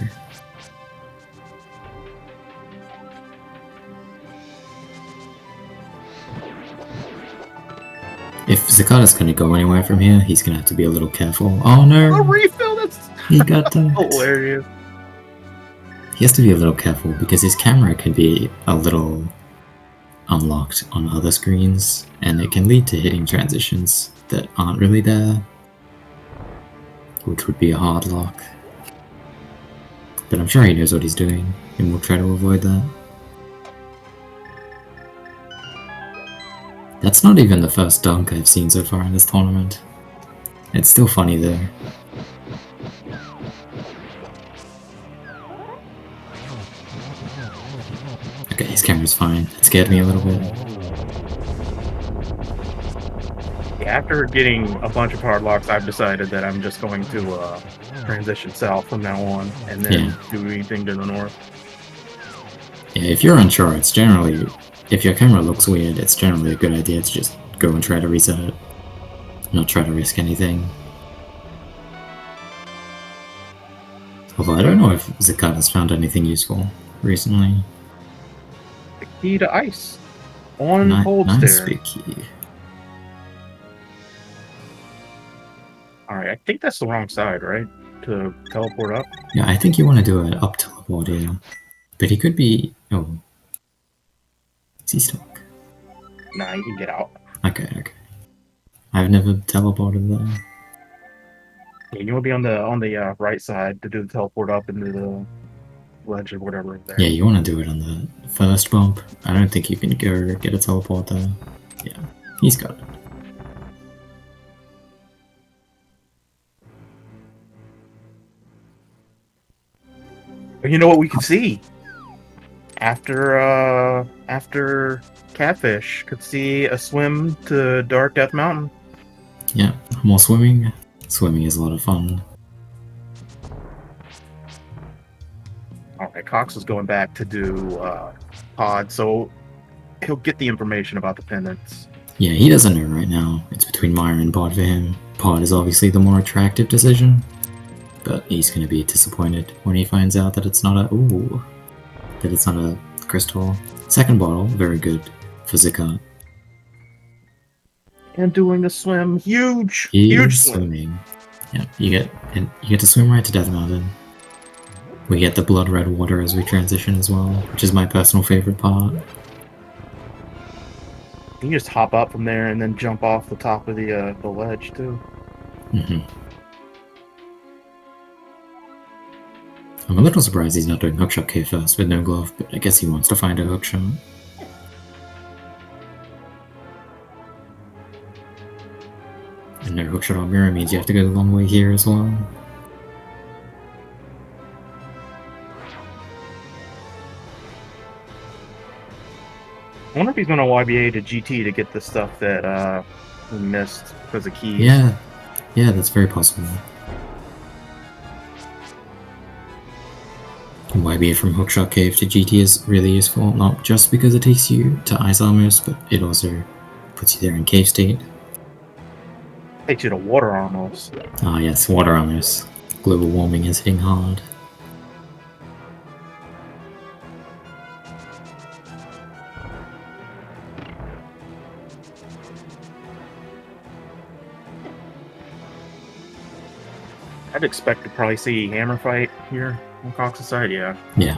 If Zakat is going to go anywhere from here, he's going to have to be a little careful. Oh no! A refill, that's He got that. hilarious. He has to be a little careful because his camera can be a little unlocked on other screens, and it can lead to hitting transitions that aren't really there, which would be a hard lock. But I'm sure he knows what he's doing, and we'll try to avoid that. That's not even the first dunk I've seen so far in this tournament. It's still funny though. Okay, his camera's fine. It scared me a little bit. After getting a bunch of hard locks, I've decided that I'm just going to transition south from now on, and then do anything to the north. Yeah, if you're unsure, it's generally... If your camera looks weird, it's generally a good idea to just go and try to reset it. Not try to risk anything. Although I don't know if Zakat has found anything useful recently. The key to ice. On hold nice stair. big key. Alright, I think that's the wrong side, right? to teleport up? Yeah, I think you want to do an up teleport here. But he could be... Oh. Is he stuck? Nah, you can get out. Okay. I've never teleported there. Yeah, you want to be on the right side to do the teleport up into the ledge or whatever there. Yeah, you want to do it on the first bump. I don't think you can go get a teleport there. Yeah, he's got it. But you know what we can see? After Catfish could see a swim to Dark Death Mountain. Yeah, more swimming. Swimming is a lot of fun. Alright, Cox is going back to do pod, so he'll get the information about the pendants. Yeah, he doesn't know right now. It's between Maya and Pod for him. Pod is obviously the more attractive decision, but he's going to be disappointed when he finds out that it's not a crystal. Second bottle, very good for vZakat. And doing the swim, huge swim. Swimming. Yeah, you get to swim right to Death Mountain. We get the blood red water as we transition as well, which is my personal favorite part. You can just hop up from there and then jump off the top of the ledge too. Mm-hmm. I'm a little surprised he's not doing hookshot K first with no glove, but I guess he wants to find a hookshot. And no hookshot on mirror means you have to go the long way here as well. I wonder if he's going to YBA to GT to get the stuff that we missed because of keys. Yeah, that's very possible. YBA from Hookshot Cave to GT is really useful, not just because it takes you to Ice Armors, but it also puts you there in cave state. Takes you to Water Armors. Ah yes, Water Armors. Global warming is hitting hard. I'd expect to probably see Hammer Fight here on Cox's side, yeah. Yeah.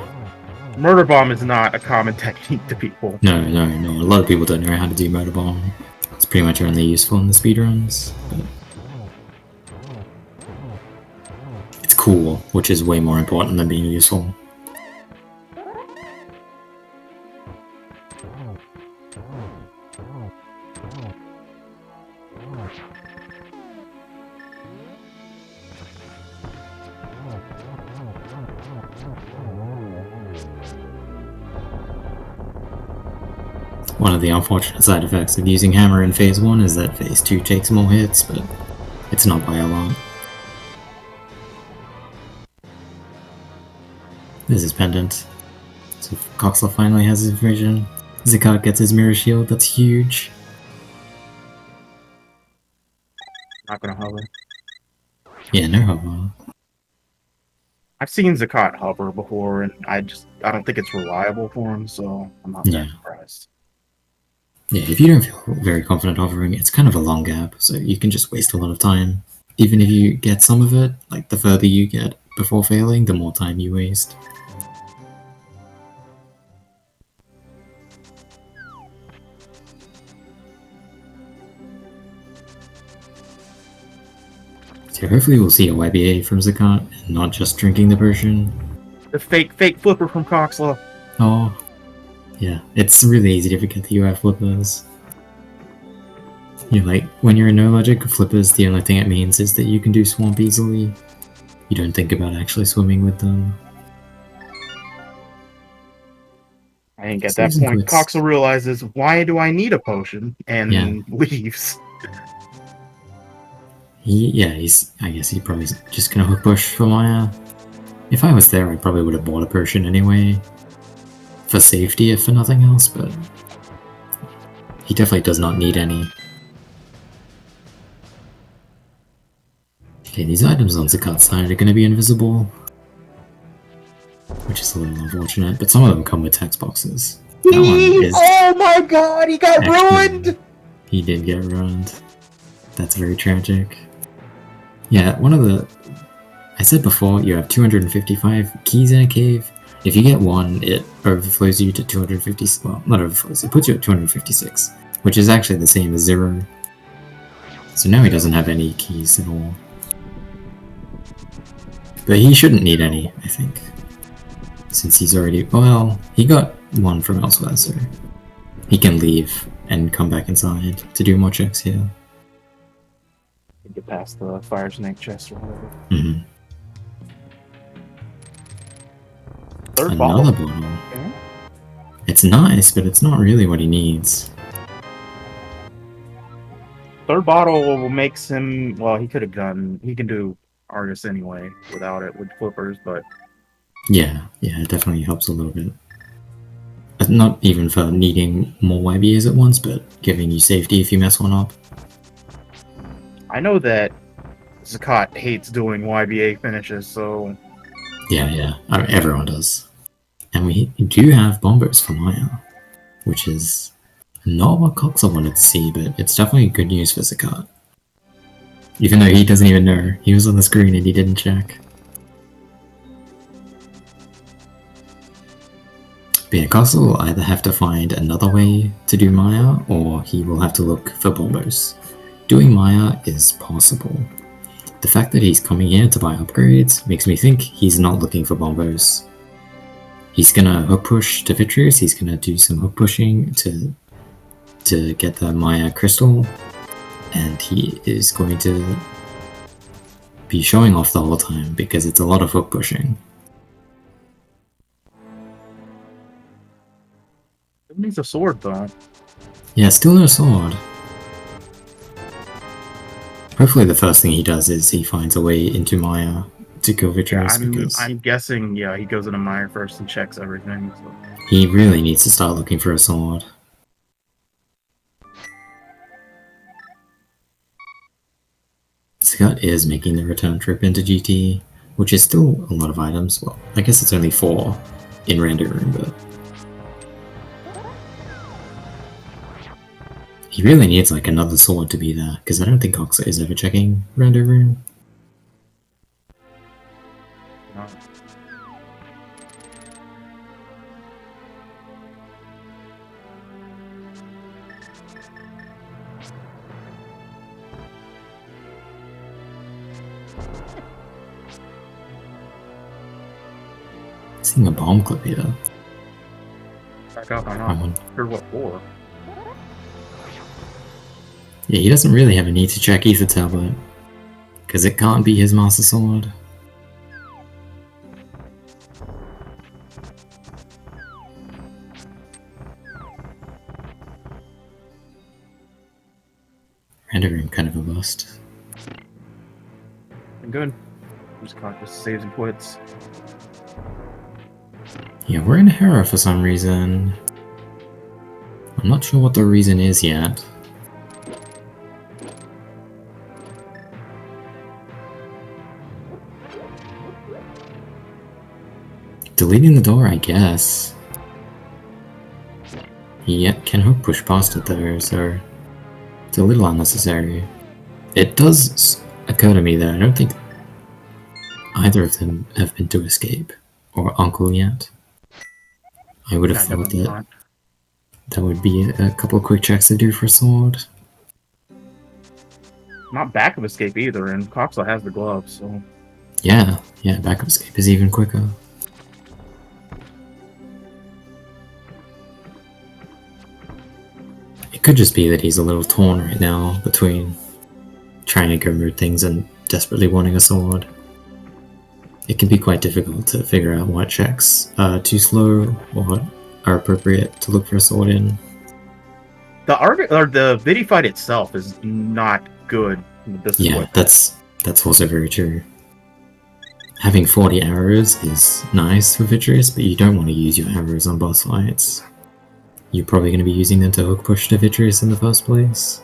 Murder Bomb is not a common technique to people. No. A lot of people don't know how to do Murder Bomb. It's pretty much only useful in the speedruns, but it's cool, which is way more important than being useful. One of the unfortunate side effects of using Hammer in Phase 1 is that Phase 2 takes more hits, but it's not by a lot. This is Pendant. So Coxla finally has his vision. vZakat gets his mirror shield, that's huge. Not gonna hover. Yeah, no hover. I've seen vZakat hover before, and I don't think it's reliable for him, so I'm not that surprised. Yeah, if you don't feel very confident hovering, it's kind of a long gap, so you can just waste a lot of time. Even if you get some of it, like the further you get before failing, the more time you waste. So hopefully we'll see a YBA from vZakat, and not just drinking the potion. The fake flipper from Coxla. Oh. Yeah, it's really easy to forget that you have flippers. Like, when you're in no logic, flippers, the only thing it means is that you can do swamp easily. You don't think about actually swimming with them. I didn't get that point. Coxla realizes, why do I need a potion? And leaves. I guess he's probably just gonna hook push for Maya. If I was there, I probably would have bought a potion anyway. For safety, if for nothing else, but he definitely does not need any. Okay, these items on vZakat's side are going to be invisible, which is a little unfortunate, but some of them come with text boxes. That one is... Oh my god, he got ruined! He did get ruined. That's very tragic. Yeah, one of the... I said before, you have 255 keys in a cave. If you get one, it overflows you to 250. Well, not overflows. It puts you at 256, which is actually the same as 0. So now he doesn't have any keys at all. But he shouldn't need any, I think. Since he's already... Well, he got one from elsewhere, so... He can leave and come back inside to do more checks here. Get past the fire snake chest or whatever. Mm-hmm. Third Another bottle. bottle. Okay. It's nice, but it's not really what he needs. Third bottle makes him... Well, he could have done... He can do Argus anyway without it with flippers, but... Yeah, it definitely helps a little bit. Not even for needing more YBAs at once, but giving you safety if you mess one up. I know that vZakat hates doing YBA finishes, so... Yeah. I mean, everyone does. And we do have bombers for Maya, which is not what Coxla wanted to see, but it's definitely good news for vZakat. Even though he doesn't even know. He was on the screen and he didn't check. But yeah, Coxla will either have to find another way to do Maya, or he will have to look for bombers. Doing Maya is possible. The fact that he's coming here to buy upgrades makes me think he's not looking for bombers. He's gonna hook push to Vitreous, he's gonna do some hook pushing to get the Maya crystal, and he is going to be showing off the whole time because it's a lot of hook pushing. He needs a sword, though. Yeah, still no sword. Hopefully the first thing he does is he finds a way into Maya to kill Vitreous, because I'm guessing, yeah, he goes into Maya first and checks everything. So. he really needs to start looking for a sword. vZakat is making the return trip into GT, which is still a lot of items. Well, I guess it's only 4 in Rando Room, but... He really needs like another sword to be there, because I don't think Coxla is ever checking Rando Room. No. Seeing a bomb clip here. Back up, I Wrong know. one. Sure what for. Yeah, he doesn't really have a need to check Ether Tablet, because it can't be his Master Sword. Rando Room kind of a bust. Good. vZakat just saves and quits. Yeah, we're in Hera for some reason. I'm not sure what the reason is yet. Deleting the door, I guess. He can hook push past it though, so it's a little unnecessary. It does occur to me that I don't think either of them have been to escape or Uncle yet. I would have thought that that would be a couple of quick checks to do for sword. Not back of escape either, and Coxla has the gloves, so... Yeah, back of escape is even quicker. It could just be that he's a little torn right now between trying to go move things and desperately wanting a sword. It can be quite difficult to figure out what checks are too slow or what are appropriate to look for a sword in. The Vidi fight itself is not good. Yeah, that's also very true. Having 40 arrows is nice for Vitreous, but you don't want to use your arrows on boss fights. You're probably going to be using them to hook push to Vitreous in the first place.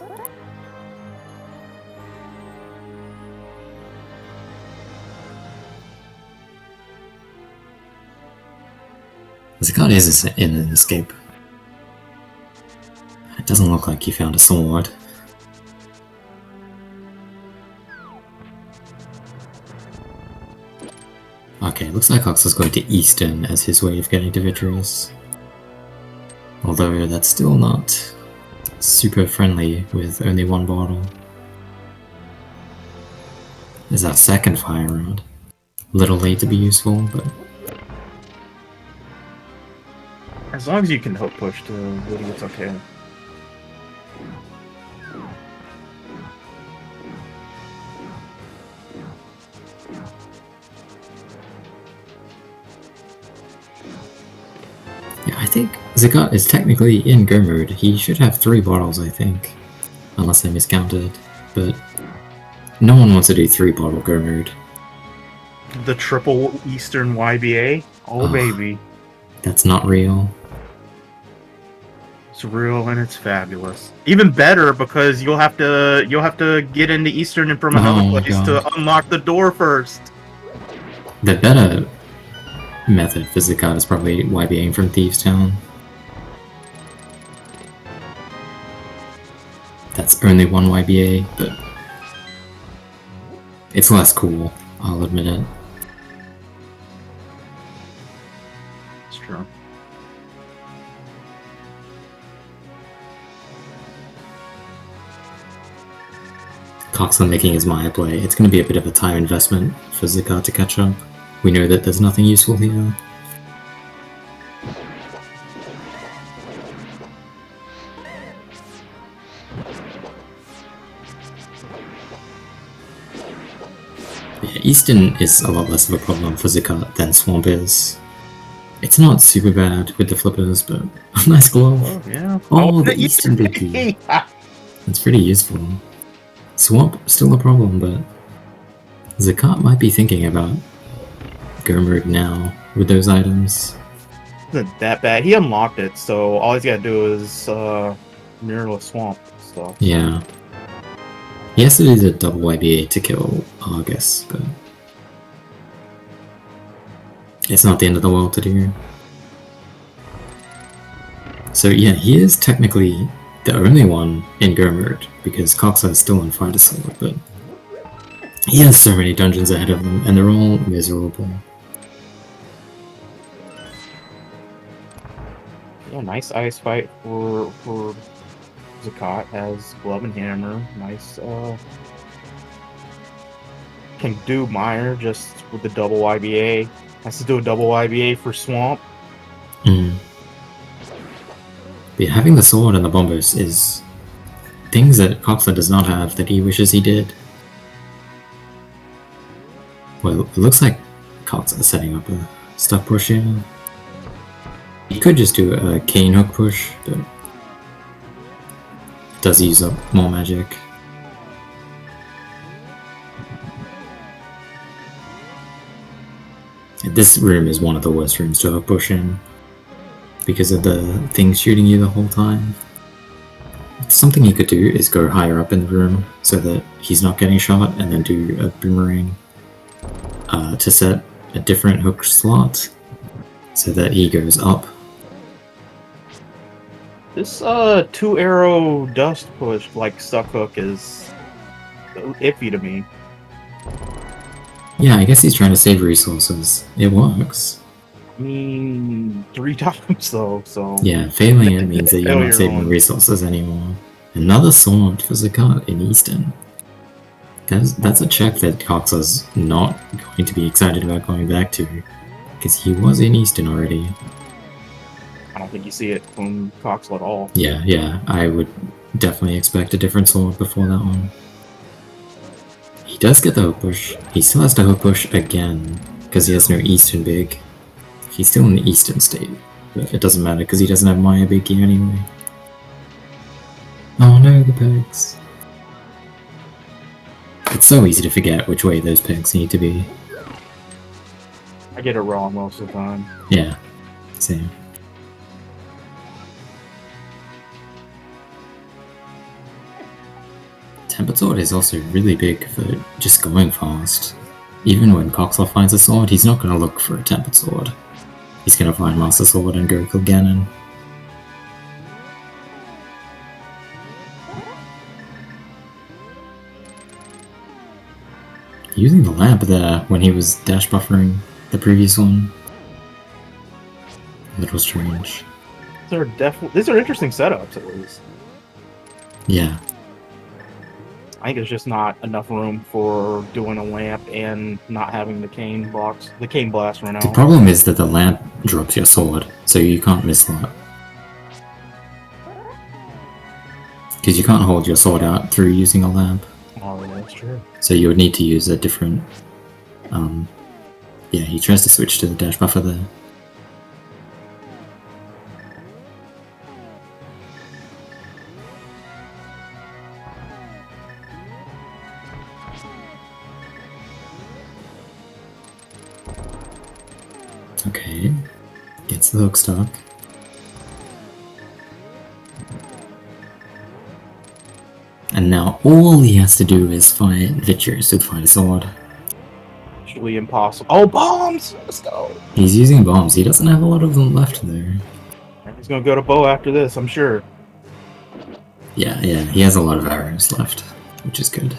vZakat is in an escape. It doesn't look like he found a sword. Okay, looks like Coxla's going to Eastern as his way of getting to Vitreous. Although that's still not super friendly with only one bottle. There's our second fire rod. A little late to be useful, but... As long as you can hook push to Woody, it's okay. Yeah, I think vZakat is technically in go mode. He should have 3 bottles, I think. Unless I miscounted. But no one wants to do 3 bottle go mode. The triple Eastern YBA? Oh, baby. That's not real. It's real and it's fabulous. Even better because you'll have to get into Eastern and from another place to unlock the door first. The better method for vZakat is probably YBAing from Thieves Town. That's only one YBA, but it's less cool, I'll admit it. It's true. Coxla making his Maya play. It's going to be a bit of a time investment for vZakat to catch up. We know that there's nothing useful here. Yeah, Easton is a lot less of a problem for vZakat than Swamp is. It's not super bad with the flippers, but a nice glove. Oh, yeah. Oh, the Easton biggie. That's pretty useful. Swamp, still a problem, but vZakat might be thinking about go mode now with those items. Isn't that bad. He unlocked it, so all he's got to do is mirrorless swamp stuff. Yeah. He has to do the double YBA to kill Argus, but it's not the end of the world to do. So yeah, he is technically the only one in go mode, because Coxla is still on Fighter Sword, but he has so many dungeons ahead of them, and they're all miserable. Yeah, nice ice fight for vZakat. Has glove and hammer. Nice. Can do Meyer just with the double YBA. Has to do a double YBA for Swamp. But having the sword and the bombers is things that Coxla does not have that he wishes he did. Well, it looks like Coxla is setting up a stuck push here. He could just do a cane hook push, but it does use up more magic. This room is one of the worst rooms to hook push in, because of the things shooting you the whole time. Something you could do is go higher up in the room so that he's not getting shot, and then do a boomerang to set a different hook slot so that he goes up. This 2-arrow dust push like stuck hook is iffy to me. Yeah, I guess he's trying to save resources. It works. I mean, 3 times though, so... Yeah, failing it means that you're not saving resources anymore. Another sword for vZakat in Easton. That's a check that Coxla's not going to be excited about going back to, because he was in Easton already. I don't think you see it from Coxla at all. Yeah, I would definitely expect a different sword before that one. He does get the hook push. He still has to hook push again, because he has no Eastern big. He's still in the Eastern state, but it doesn't matter because he doesn't have Maya big gear anyway. Oh no, the pegs. It's so easy to forget which way those pegs need to be. I get it wrong most of the time. Yeah, same. Tempered Sword is also really big for just going fast. Even when Coxla finds a sword, he's not going to look for a Tempered Sword. He's going to find Master Sword and go kill Ganon. Using the lamp there when he was dash buffering the previous one. A little strange. These are interesting setups, at least. Yeah. I think there's just not enough room for doing a lamp and not having the cane blast run out. The problem is that the lamp drops your sword, so you can't miss that. Because you can't hold your sword out through using a lamp. Oh, that's true. So you would need to use a different... yeah, he tries to switch to the dash buffer there. Okay, gets the hook stuck. And now all he has to do is fight Vitchers with fight a sword. Actually impossible. Oh, bombs! Let's go! He's using bombs. He doesn't have a lot of them left there. He's gonna go to bow after this, I'm sure. Yeah, he has a lot of arrows left, which is good.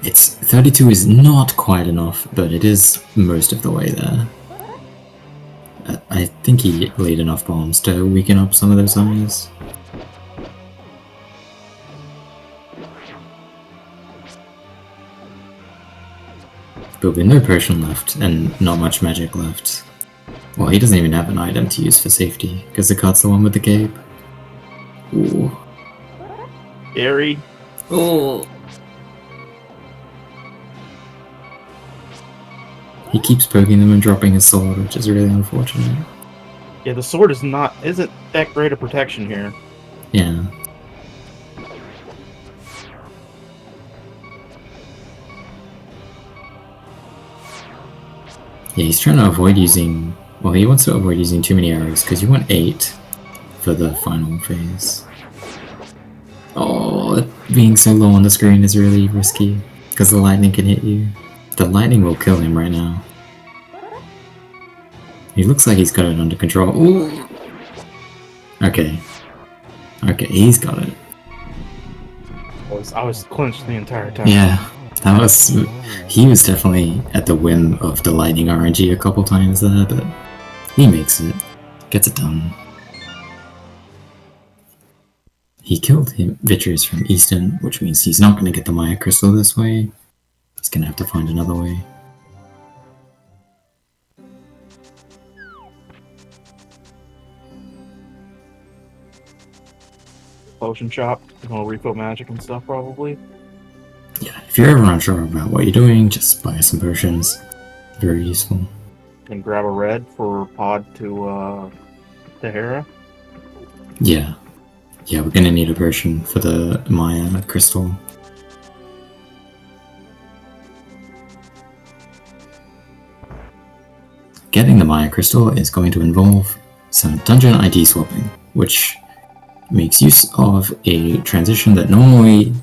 It's 32 is not quite enough, but it is most of the way there. I think he laid enough bombs to weaken up some of those armies. But with no potion left and not much magic left, well, he doesn't even have an item to use for safety, because Zakat's the one with the cape. Ooh. Gary. Oh. He keeps poking them and dropping his sword, which is really unfortunate. Yeah, the sword isn't that great a protection here. Yeah. Yeah, he's trying to avoid using... Well, he wants to avoid using too many arrows, because you want 8 for the final phase. Oh, being so low on the screen is really risky, because the lightning can hit you. The lightning will kill him right now. He looks like he's got it under control. Ooh. Okay. Okay, he's got it. I was clenched the entire time. Yeah, that was... He was definitely at the whim of the lightning RNG a couple times there, but he makes it. Gets it done. He killed him, Vitchers from Easton, which means he's not going to get the Maya Crystal this way. He's going to have to find another way. Potion shop, gonna refill magic and stuff probably. Yeah, if you're ever unsure about what you're doing, just buy some potions. Very useful. And grab a red for pod to Hera. Yeah. Yeah, we're gonna need a potion for the Maya Crystal. Getting the Maya Crystal is going to involve some dungeon ID swapping, which makes use of a transition that normally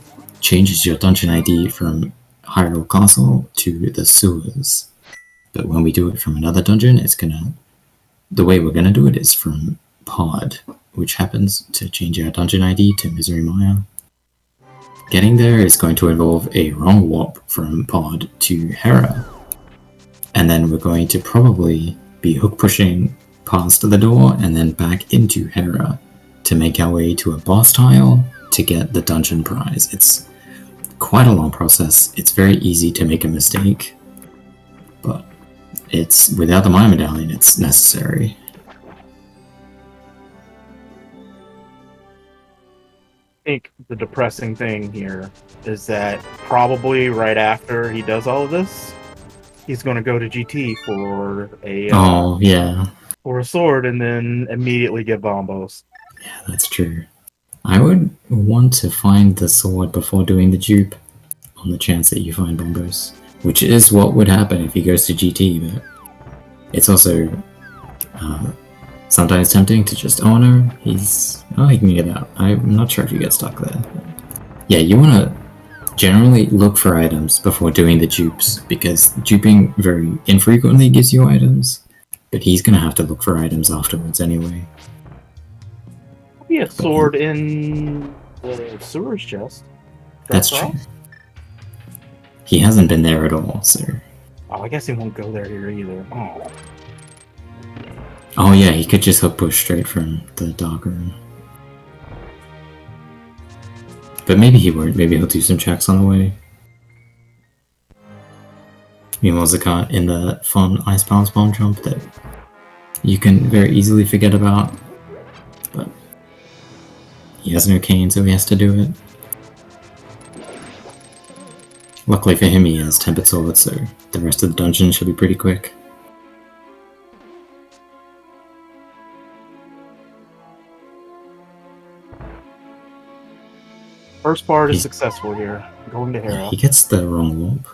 changes your dungeon ID from Hyrule Castle to the sewers. But when we do it from another dungeon, the way we're gonna do it is from Pod, which happens to change our dungeon ID to Misery Maya. Getting there is going to involve a wrong warp from Pod to Hera. And then we're going to probably be hook pushing past the door and then back into Hera to make our way to a boss tile to get the dungeon prize. It's quite a long process. It's very easy to make a mistake, but it's without the Maya Medallion, it's necessary. I think the depressing thing here is that probably right after he does all of this, he's going to go to GT for a sword and then immediately get bombos. Yeah, that's true. I would want to find the sword before doing the dupe, on the chance that you find bombos, which is what would happen if he goes to GT, but it's also sometimes tempting to just, oh no, he can get out. I'm not sure if you get stuck there. Yeah, you want to generally look for items before doing the dupes, because duping very infrequently gives you items, but he's going to have to look for items afterwards anyway. Be a sword in the sewers chest. That's true. He hasn't been there at all, so Oh, I guess he won't go there here either. Oh. Oh yeah, he could just hook push straight from the dark room. But maybe he won't. Maybe he'll do some checks on the way. Meanwhile, Zakat in the fun Ice Bounce Bomb jump that you can very easily forget about. But he has no cane, so he has to do it. Luckily for him, he has Tempered Sword, so the rest of the dungeon should be pretty quick. First part is successful here. Going to Hera. Yeah, he gets the wrong warp.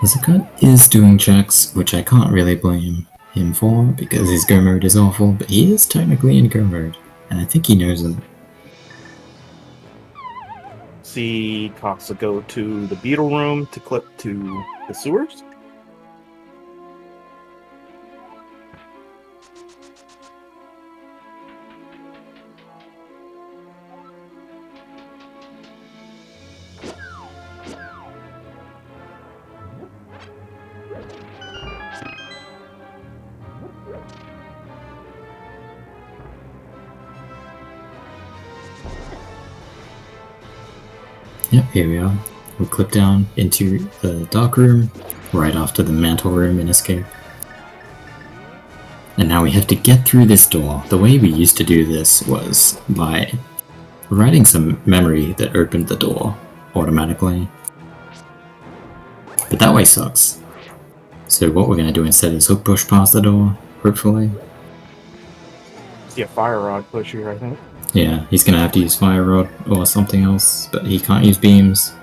Zakat is doing checks, which I can't really blame him for, because his go mode is awful, but he is technically in go mode, and I think he knows it. See Coxla go to the beetle room to clip to the sewers. Yep, here we are. We clip down into the dark room, right after the mantle room in Escape. And now we have to get through this door. The way we used to do this was by writing some memory that opened the door automatically. But that way sucks. So what we're going to do instead is hook push past the door, hopefully. See a fire rod push here, I think. Yeah, he's going to have to use fire rod or something else, but he can't use beams.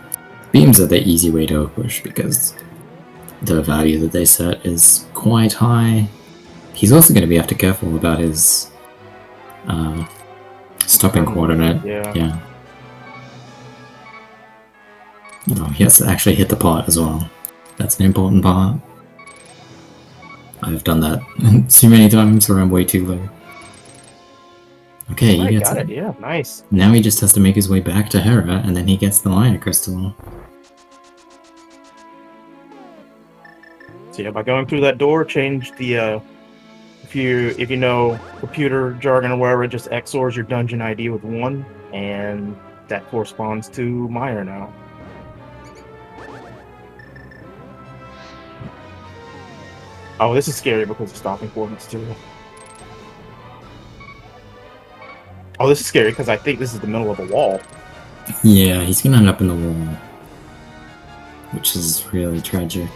Beams are the easy way to hook push because the value that they set is quite high. He's also going to be after careful about his stopping coordinate. Yeah. No, he has to actually hit the pot as well. That's an important part. I've done that too many times where I'm way too low. Okay, he gets it. Yeah, nice. Now he just has to make his way back to Hera, and then he gets the Liner Crystal. So yeah, by going through that door, change the if you know computer jargon or whatever, it just XORs your dungeon ID with 1, and that corresponds to Meyer now. Oh, this is scary because of stopping coordinates too. Oh, this is scary because I think this is the middle of a wall. Yeah, he's gonna end up in the wall, which is really tragic.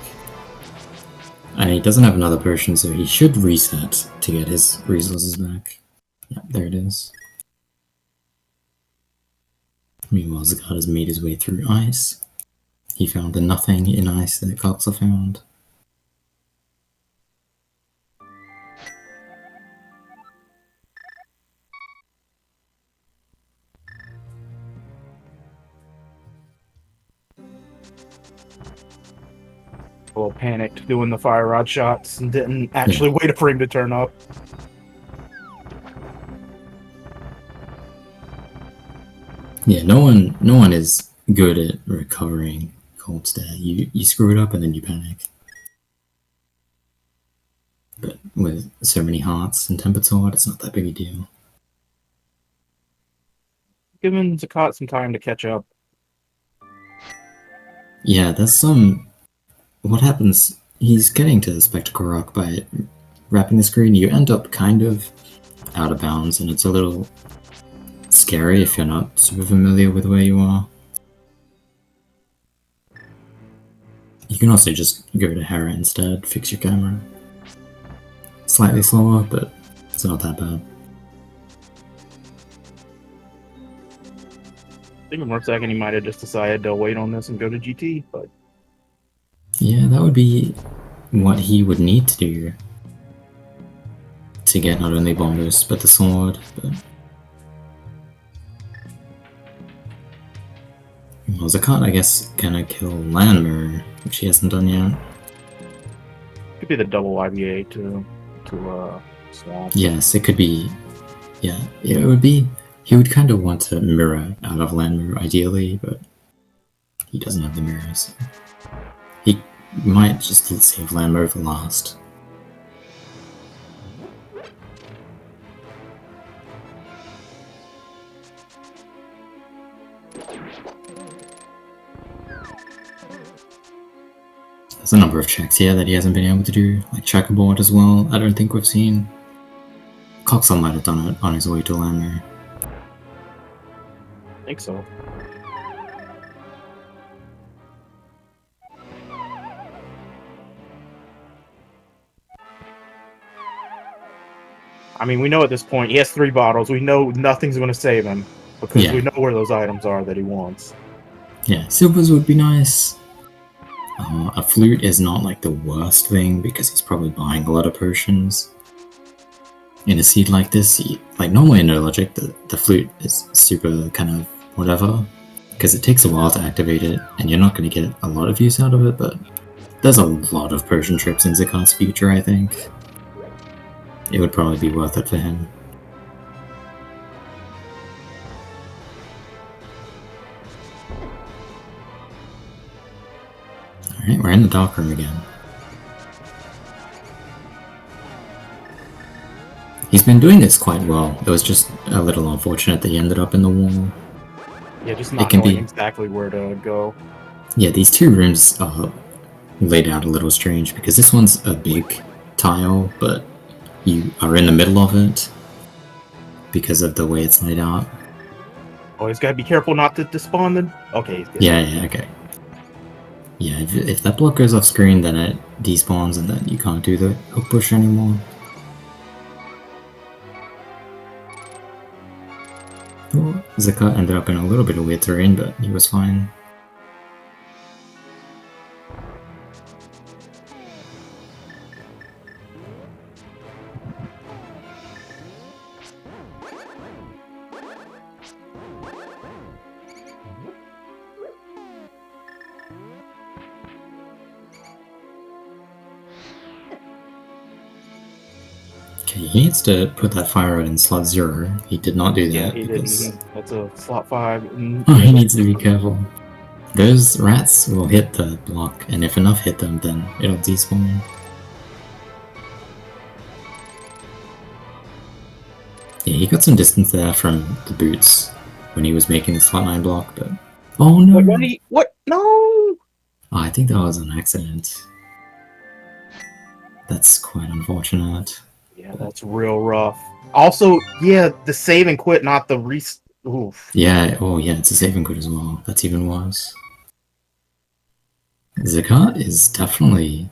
And he doesn't have another potion, so he should reset to get his resources back. Yeah, there it is. Meanwhile, Zakat has made his way through ice. He found the nothing in ice that Coxla found. A little panicked doing the fire rod shots and didn't actually wait for him to turn up. Yeah, no one is good at recovering cold stare. You screw it up and then you panic. But with so many hearts and Tempered Sword, it's not that big a deal. Giving Zakat some time to catch up. Yeah, there's some... What happens... He's getting to the Spectacle Rock by wrapping the screen. You end up kind of out of bounds, and it's a little scary if you're not super familiar with where you are. You can also just go to Hera instead, fix your camera. Slightly slower, but it's not that bad. I think in 1 second he might have just decided to wait on this and go to GT, but... Yeah, that would be what he would need to do to get not only Bombos, but the sword, but... Well, Zakat, I guess, gonna kill Landmer, which he hasn't done yet. Could be the double IBA to swamp. Yes, it could be... Yeah, it would be... He would kind of want to mirror out of Landmer, ideally, but he doesn't have the mirror, so... He might just save Lambo for last. There's a number of checks here that he hasn't been able to do, like checkerboard as well. I don't think we've seen. Coxla might have done it on his way to Lambo. I think so. I mean, we know at this point he has 3 bottles. We know nothing's going to save him because we know where those items are that he wants. Yeah, silvers would be nice. A flute is not like the worst thing because he's probably buying a lot of potions. In a seed like this, like normally in No Logic, the flute is super kind of whatever because it takes a while to activate it and you're not going to get a lot of use out of it, but there's a lot of potion trips in Zakat's future, I think. It would probably be worth it for him. Alright, we're in the dark room again. He's been doing this quite well. It was just a little unfortunate that he ended up in the wall. Yeah, just not knowing exactly where to go. Yeah, these 2 rooms are laid out a little strange because this one's a big tile, but you are in the middle of it because of the way it's laid out. Oh, he's got to be careful not to despawn the... Okay, he's good. Yeah, okay. Yeah, if that block goes off screen, then it despawns and then you can't do the hook push anymore. Oh, Zakat ended up in a little bit of weird terrain, but he was fine. Okay, he needs to put that fire out in slot 0. He did not do that because... didn't. That's a slot 5. Oh, he needs to be careful. Those rats will hit the block, and if enough hit them, then it'll despawn. Yeah, he got some distance there from the boots when he was making the slot 9 block, but... Oh no! What? No! Oh, I think that was an accident. That's quite unfortunate. Yeah, that's real rough. Also, yeah, the save and quit, not the oof. Yeah, oh yeah, it's a save and quit as well. That's even worse. Zakat is definitely...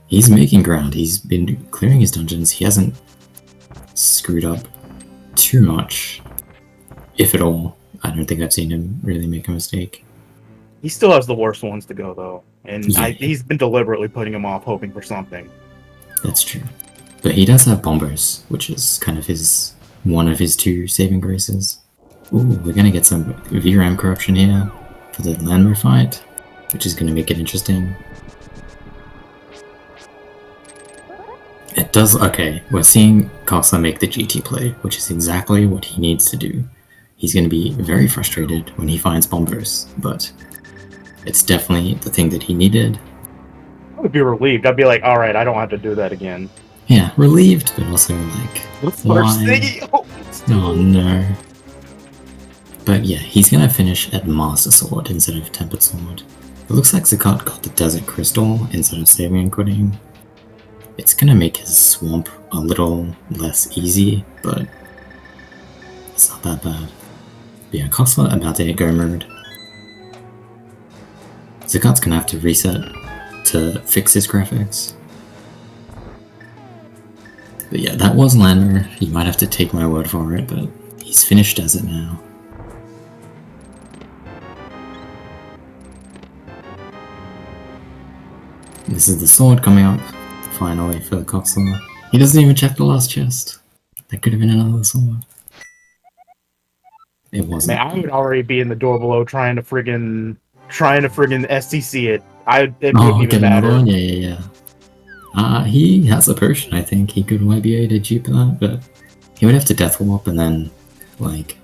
He's making ground. He's been clearing his dungeons. He hasn't screwed up too much, if at all. I don't think I've seen him really make a mistake. He still has the worst ones to go, though. And yeah. He's been deliberately putting him off, hoping for something. That's true. But he does have bombers, which is kind of one of his 2 saving graces. Ooh, we're gonna get some VRAM corruption here for the Landmer fight, which is gonna make it interesting. It does, okay, we're seeing Coxla make the GT play, which is exactly what he needs to do. He's gonna be very frustrated when he finds bombers, but it's definitely the thing that he needed. I would be relieved. I'd be like, alright, I don't have to do that again. Yeah, relieved, but also like, why? Oh no. But yeah, he's gonna finish at Master Sword instead of Tempered Sword. It looks like Zakat got the Desert Crystal instead of saving and quitting. It's gonna make his swamp a little less easy, but it's not that bad. But yeah, Coxla about to hit go mode. Zakat's gonna have to reset to fix his graphics. But yeah, that was Landmer. You might have to take my word for it, but he's finished as it now. This is the sword coming up, finally, for Coxla. He doesn't even check the last chest. That could have been another sword. It wasn't. Man, I would already be in the door below trying to friggin' STC it. It wouldn't even matter. Yeah. He has a potion, I think. He could YBA to dupe that, but he would have to death warp and then, like,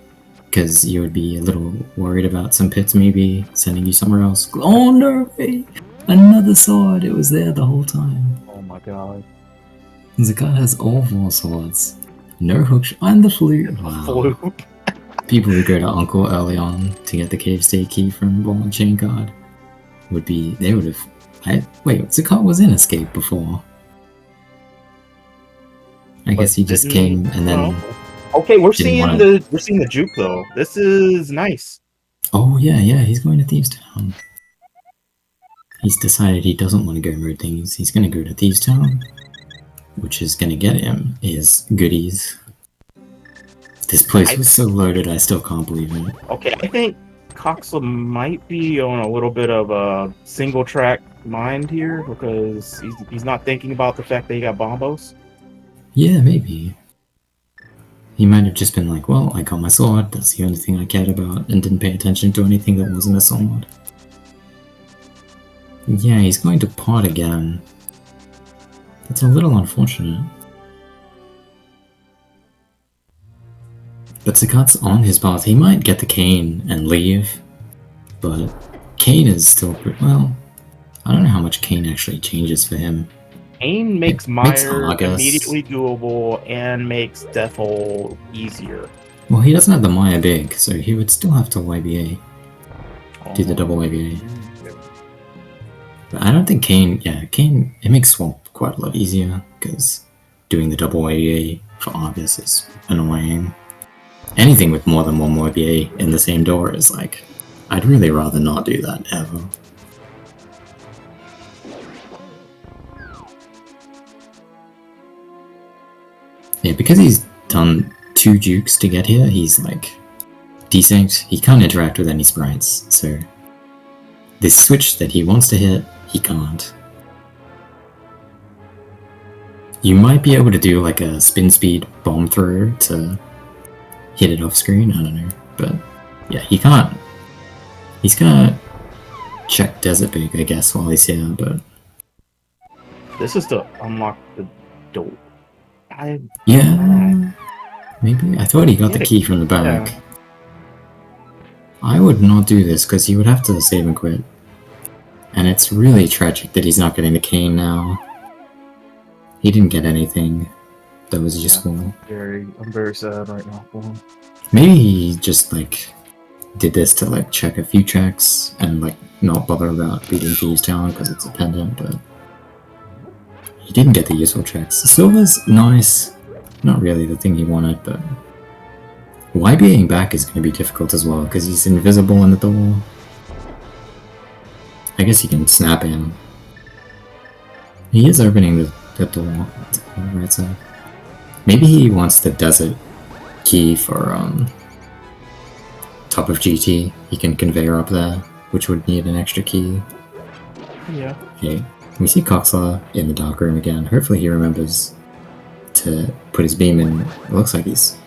because you would be a little worried about some pits maybe sending you somewhere else. Oh no! Another sword! It was there the whole time. Oh my god. Zakat has all 4 swords. No hook and the flute. Wow. Flute. People who go to Uncle early on to get the cave state key from Ball and Chain Guard would be. They would have. Wait, Zakat was in Escape before. I guess he just came and then. Okay, we're seeing the juke though. This is nice. Oh yeah, he's going to Thieves Town. He's decided he doesn't want to go murder things. He's going to go to Thieves Town, which is going to get him his goodies. This place was so loaded, I still can't believe it. Okay, I think Coxla might be on a little bit of a single track mind here because he's not thinking about the fact that he got bombos. Yeah, maybe. He might have just been like, well, I got my sword, that's the only thing I cared about, and didn't pay attention to anything that wasn't a sword. Yeah, he's going to pot again. That's a little unfortunate. But Zakat's on his path. He might get the cane and leave, but cane is still pretty, well, I don't know how much cane actually changes for him. Cane makes Mire immediately doable and makes Death Hole easier. Well, he doesn't have the Mire big, so he would still have to YBA. Do the double YBA. But I don't think cane, cane, it makes Swamp quite a lot easier, because doing the double YBA for Argus is annoying. Anything with more than one YBA in the same door is like, I'd really rather not do that ever. Yeah, because he's done 2 jukes to get here, he's like decent. He can't interact with any sprites, so this switch that he wants to hit, he can't. You might be able to do like a spin speed bomb throw to hit it off screen, I don't know, but yeah, he can't. He's gonna check Desert Big, I guess, while he's here, but this is to unlock the door. Yeah, maybe. I thought he got the key from the back. Yeah. I would not do this because he would have to save and quit. And it's really tragic that he's not getting the cane now. He didn't get anything that was useful. I'm very sad right now for him. Maybe he just like did this to like check a few checks and like not bother about beating Thieves Town because it's a pendant, but he didn't get the useful checks. Silver's nice, not really the thing he wanted, but YBAing back is going to be difficult as well because he's invisible in the door. I guess he can snap in. He is opening the door on the right side. Maybe he wants the desert key for top of GT. He can conveyor up there, which would need an extra key. Yeah. Okay. We see Coxla in the dark room again. Hopefully he remembers to put his beam in. It looks like he's...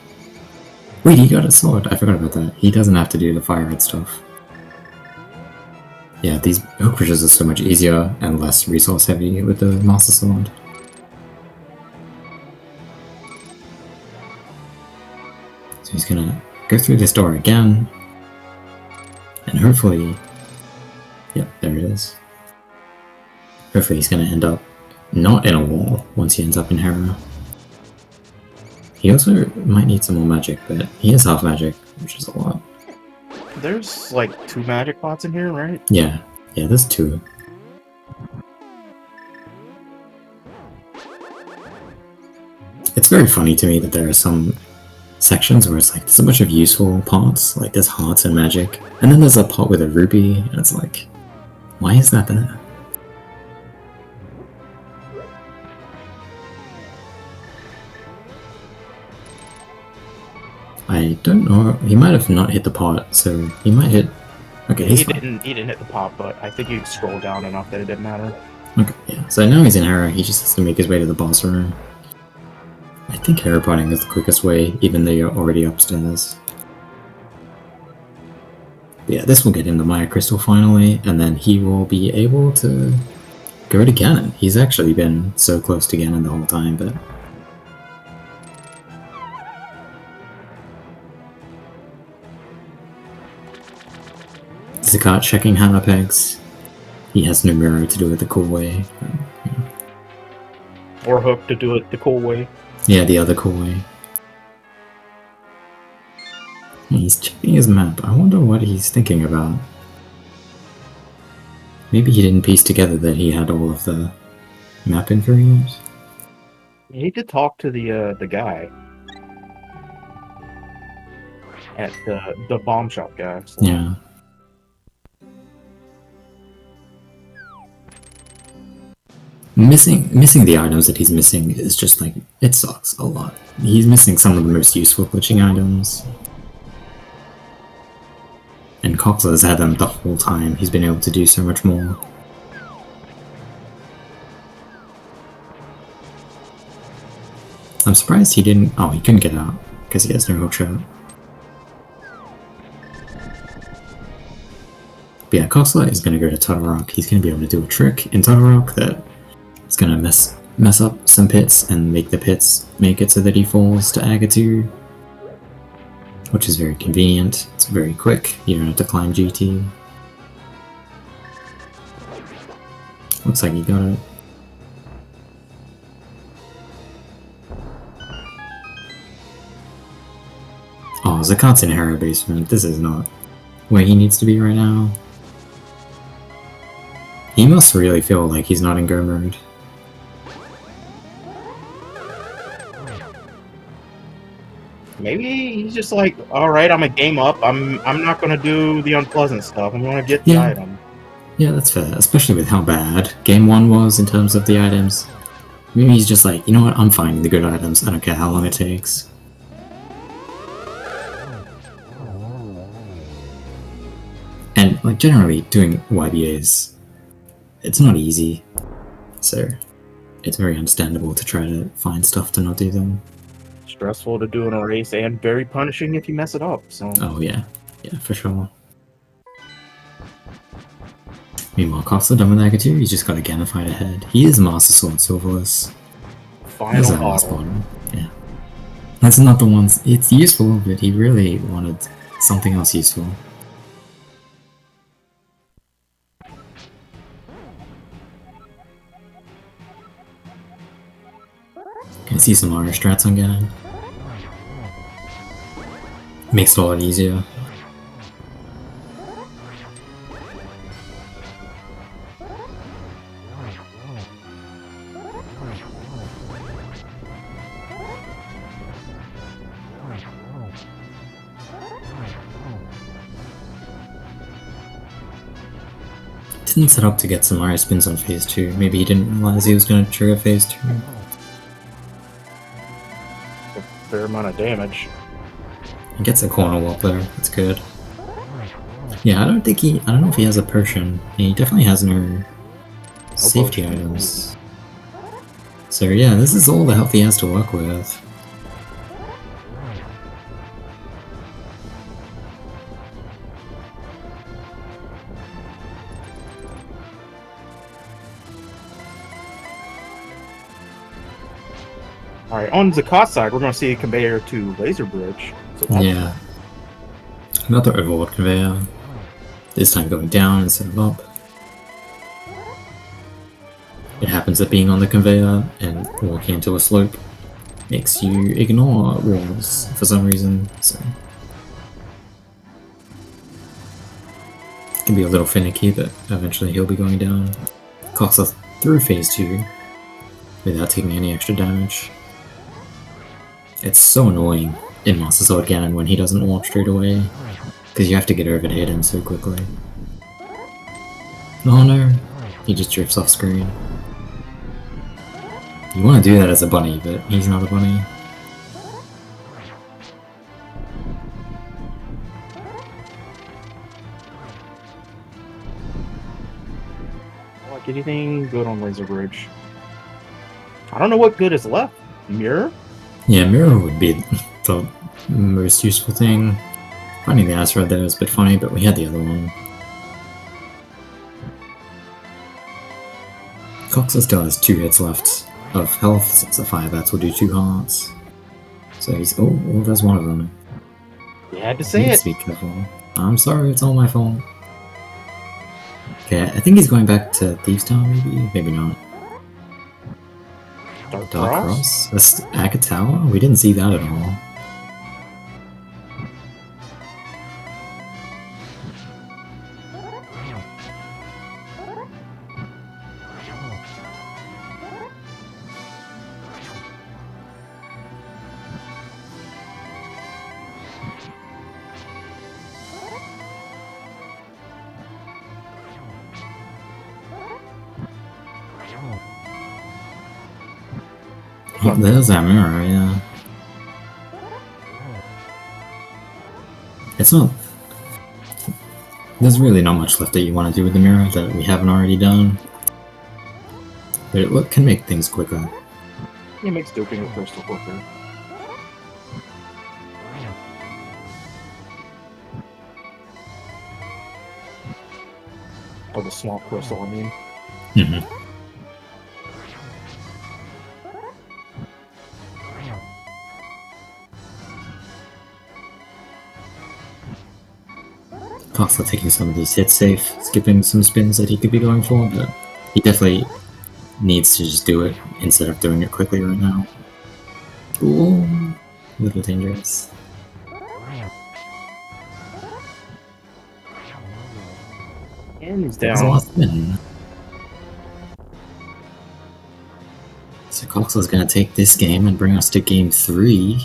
Wait, he got a sword. I forgot about that. He doesn't have to do the fire red stuff. Yeah, these hook pushes are so much easier and less resource heavy with the Master Sword. So he's gonna go through this door again. And hopefully... Yep, there it is. Hopefully he's going to end up not in a wall once he ends up in Hera. He also might need some more magic, but he has half magic, which is a lot. There's like 2 magic pots in here, right? Yeah, there's 2. It's very funny to me that there are some sections where it's like there's a bunch of useful pots, like there's hearts and magic, and then there's a pot with a rupee, and it's like, why is that there? I don't know. He might have not hit the pot, so he might hit. Okay, he didn't hit the pot, but I think he scrolled down enough that it didn't matter. Okay, yeah. So now he's in Hera. He just has to make his way to the boss room. I think Hera potting is the quickest way, even though you're already upstairs. But yeah, this will get him the Maya Crystal finally, and then he will be able to go to Ganon. He's actually been so close to Ganon the whole time, but... Zakat checking hammer pegs. he has no mirror to do it the cool way. Or Hook to do it the cool way. Yeah, the other cool way. He's checking his map. I wonder what he's thinking about. Maybe he didn't piece together that he had all of the map info yet. You need to talk to the guy at the bomb shop guy. So. Yeah. Missing the items that he's missing is just like, it sucks a lot. He's missing some of the most useful glitching items. And Coxla has had them the whole time. He's been able to do so much more. I'm surprised he didn't... Oh, he couldn't get out, because he has no hookshot. But yeah, Coxla is going to go to Tuttle Rock. He's going to be able to do a trick in Tuttle Rock that is going to mess up some pits and make the pits make it so that he falls to Agatu. Which is very convenient. It's very quick. You don't have to climb GT. Looks like he got it. Oh, Zakat's in Harrow Basement. This is not where he needs to be right now. He must really feel like he's not in go mode. Maybe he's just like, all right, I'm a game up. I'm not gonna do the unpleasant stuff. I'm gonna get the item. Yeah, that's fair, especially with how bad Game 1 was in terms of the items. Maybe he's just like, you know what, I'm finding the good items. I don't care how long it takes. And like generally doing YBAs, it's not easy. So it's very understandable to try to find stuff to not do them. Stressful to do in a race and very punishing if you mess it up. So. Oh yeah, for sure. Meanwhile, Coxla done with Agatu, he's just got a Gamified ahead. He is Master Sword Silverless. Final bottom. Yeah. That's not the ones. It's useful, but he really wanted something else useful. Can see some Irish strats on getting. Makes it a lot easier. Didn't set up to get some Mario spins on phase 2. Maybe he didn't realize he was going to trigger phase 2. A fair amount of damage. He gets a corner wop there. That's good. Yeah, I don't know if he has a potion. He definitely has no safety items. So yeah, this is all the health he has to work with. Alright, on Zakat side, we're going to see a conveyor to Laser Bridge. So yeah. Another overload conveyor. This time going down instead of up. It happens that being on the conveyor and walking into a slope makes you ignore walls for some reason, so... It can be a little finicky, but eventually he'll be going down. Coxla through phase 2 without taking any extra damage. It's so annoying in Master Sword Ganon when he doesn't warp straight away, because you have to get over to hit him so quickly. Oh no, he just drifts off screen. You want to do that as a bunny, but he's not a bunny. Like anything good on Laser Bridge. I don't know what good is left. Mirror? Yeah, mirror would be the most useful thing. Finding the asteroid there is a bit funny, but we had the other one. Coxla still has 2 hits left of health, since the fire bats will do 2 hearts. So he's... oh, well, there's one of them. You had to say it. Be careful. I'm sorry, it's all my fault. Okay, I think he's going back to Thieves Town, maybe? Maybe not. Dark Dark Cross? Cross? That's Akatawa? We didn't see that at all. Oh, there's that mirror, yeah. It's not... There's really not much left that you want to do with the mirror that we haven't already done. But it can make things quicker. It makes doping a crystal quicker. Or the small crystal, I mean. Mm-hmm. Coxla taking some of these hits safe, skipping some spins that he could be going for, but he definitely needs to just do it instead of doing it quickly right now. Ooh, a little dangerous. And he's That was down. a last spin. So Coxla's gonna take this game and bring us to game 3.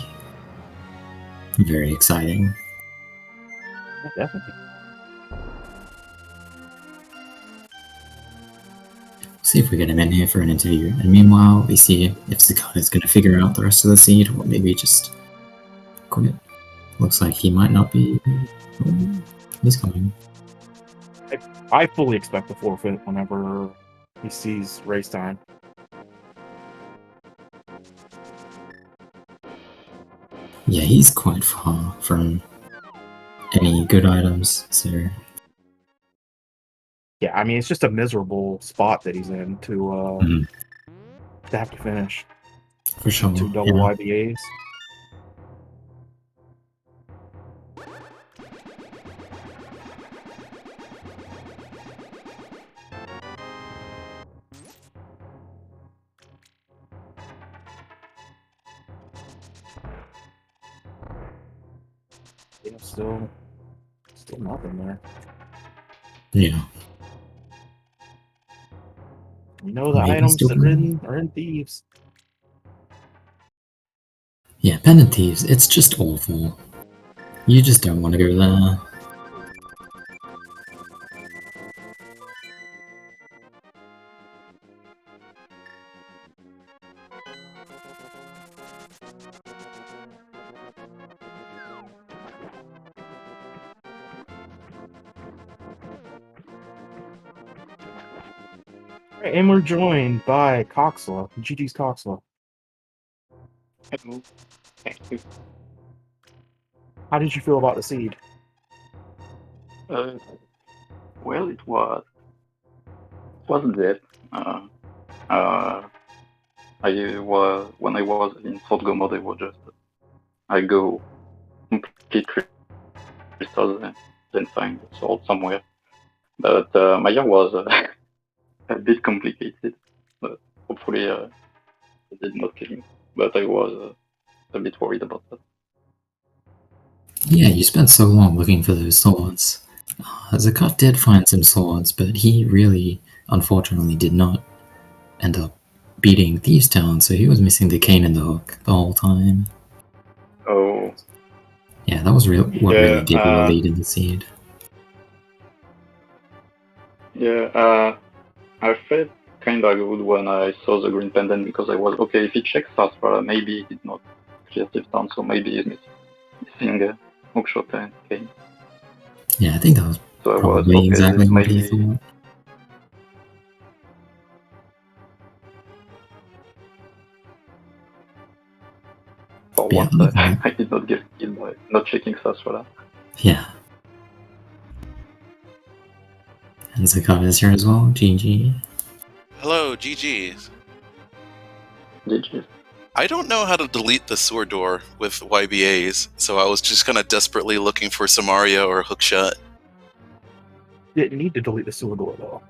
Very exciting. Yeah, definitely. See if we get him in here for an interview, and meanwhile we see if vZakat is gonna figure out the rest of the seed, or maybe just quit. Looks like he might not be... Oh, he's coming. I fully expect to forfeit whenever he sees race time. Yeah, he's quite far from any good items, so... Yeah, I mean, it's just a miserable spot that he's in to have to finish. For sure. 2 double YBAs. Yeah, still nothing there. Yeah. You know the Maybe items still that are in Thieves. Yeah, Pendant Thieves, it's just awful. You just don't want to go there. Right, and we're joined by Coxla, GG's Coxla. Hello. Thank you. How did you feel about the seed? Well, it wasn't that. When I was in Fort Gomod, I go complete crystals and then find salt somewhere. But my year was a bit complicated. But hopefully, it did not kill him. But I was a bit worried about that. Yeah, you spent so long looking for those swords. Zakat did find some swords, but he really, unfortunately, did not end up beating Thieves Town, so he was missing the cane and the hook the whole time. Oh. Yeah, that was really gave you a lead in the seed. Yeah, I felt kind of good when I saw the green pendant because I was okay. If he checks Sastra, maybe he did not clear Thieves Town, so maybe he's missing a hookshot and cane. Yeah, I think that was So probably exactly what he thought. For Yeah, once, I did not get killed by not checking Sastra. Yeah. And Zakat is here as well. GG. Hello, GG's. GG. I don't know how to delete the sewer door with YBAs, so I was just kind of desperately looking for Samaria or Hookshot. didn't need to delete the sewer door though.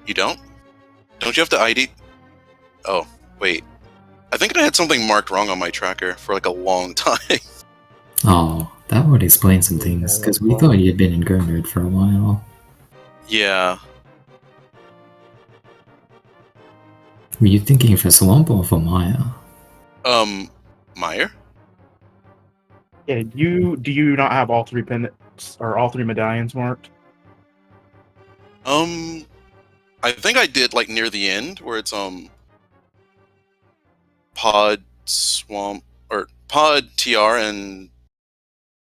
You don't? Don't you have to ID? Oh, wait. I think I had something marked wrong on my tracker for like a long time. Oh, that would explain some things, because we thought you'd been in Go mode for a while. Yeah. Were you thinking for Swamp or for Maya? Meyer? Yeah, do you not have all three pendants or all three medallions marked? I think I did like near the end where it's Pod, Swamp, or Pod, TR, and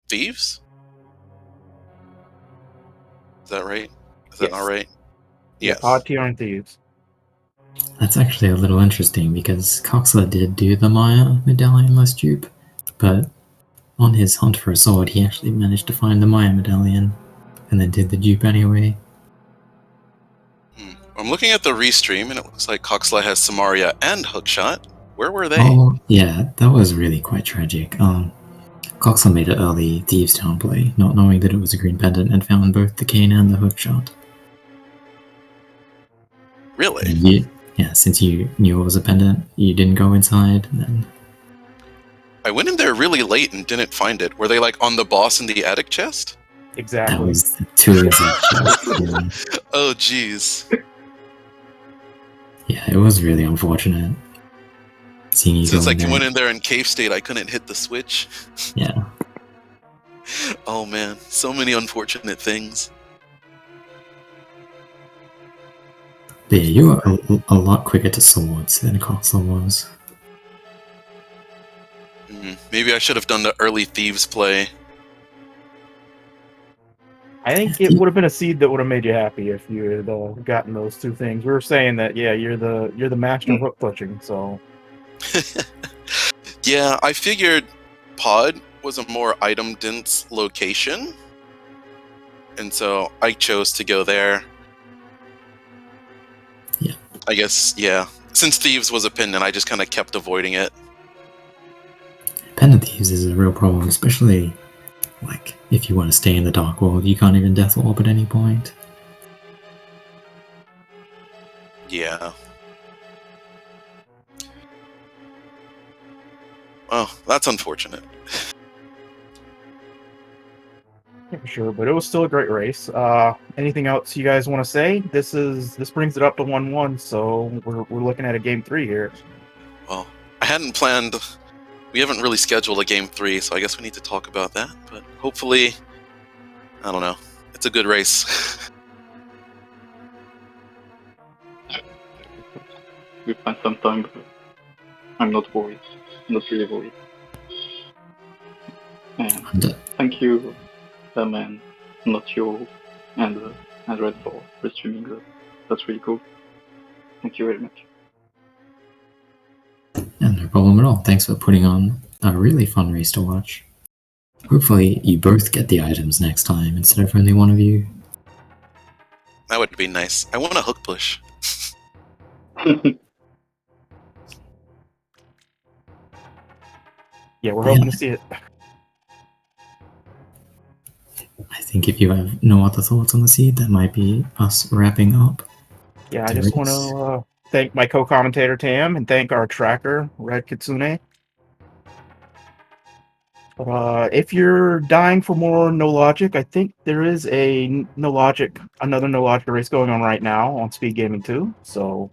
Thieves? Is that right? Is that Yes. not right? Yeah, Yes. Pod, TR, and Thieves. That's actually a little interesting, because Coxla did do the Maya medallion-less dupe, but on his hunt for a sword, he actually managed to find the Maya medallion, and then did the dupe anyway. I'm looking at the restream, and it looks like Coxla has Samaria and Hookshot. Where were they? Oh, yeah, that was really quite tragic. Coxla made an early Thieves Town play, not knowing that it was a green pendant, and found both the cane and the hookshot. Really? And since you knew it was a pendant, you didn't go inside, and then... I went in there really late and didn't find it. Were they like on the boss in the attic chest? Exactly. That was the two exact chests. Oh, jeez. Yeah, it was really unfortunate. Seeing you Since go I in there. went in there in cave state, I couldn't hit the switch. Yeah. Oh man, so many unfortunate things. But yeah, you were a lot quicker to swords than Coxla was. Maybe I should have done the early Thieves play. I think it would have been a seed that would have made you happy if you had gotten those two things. We were saying that, yeah, you're the master of hook pushing, so Yeah, I figured Pod was a more item dense location, and so I chose to go there. Yeah. I guess, yeah. Since Thieves was a pendant, I just kind of kept avoiding it. Pendant Thieves is a real problem, especially like if you want to stay in the Dark World, you can't even Death Warp at any point. Yeah. Well, that's unfortunate. yeah, for sure. But it was still a great race. Anything else you guys want to say? This brings it up to 1-1, so we're looking at a game 3 here. Well, I hadn't planned. We haven't really scheduled a game 3, so I guess we need to talk about that. But hopefully, I don't know. It's a good race. We find some time, but I'm not worried. Not really worried. And thank you, man, not you, and Red for streaming that. That's really cool. Thank you very much. Yeah, no problem at all. Thanks for putting on a really fun race to watch. Hopefully you both get the items next time instead of only one of you. That would be nice. I want a hook push. Yeah, we're hoping to see it. I think if you have no other thoughts on the seed, that might be us wrapping up. Yeah, I just want to thank my co-commentator Tam and thank our tracker Red Kitsune. But if you're dying for more No Logic, I think there is another No Logic race going on right now on SpeedGaming 2. So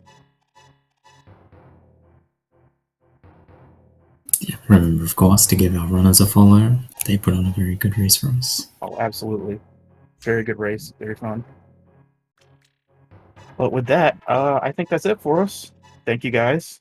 Yeah, remember, of course, to give our runners a follow. They put on a very good race for us. oh, absolutely, very good race, very fun. But with that, I think that's it for us. Thank you guys.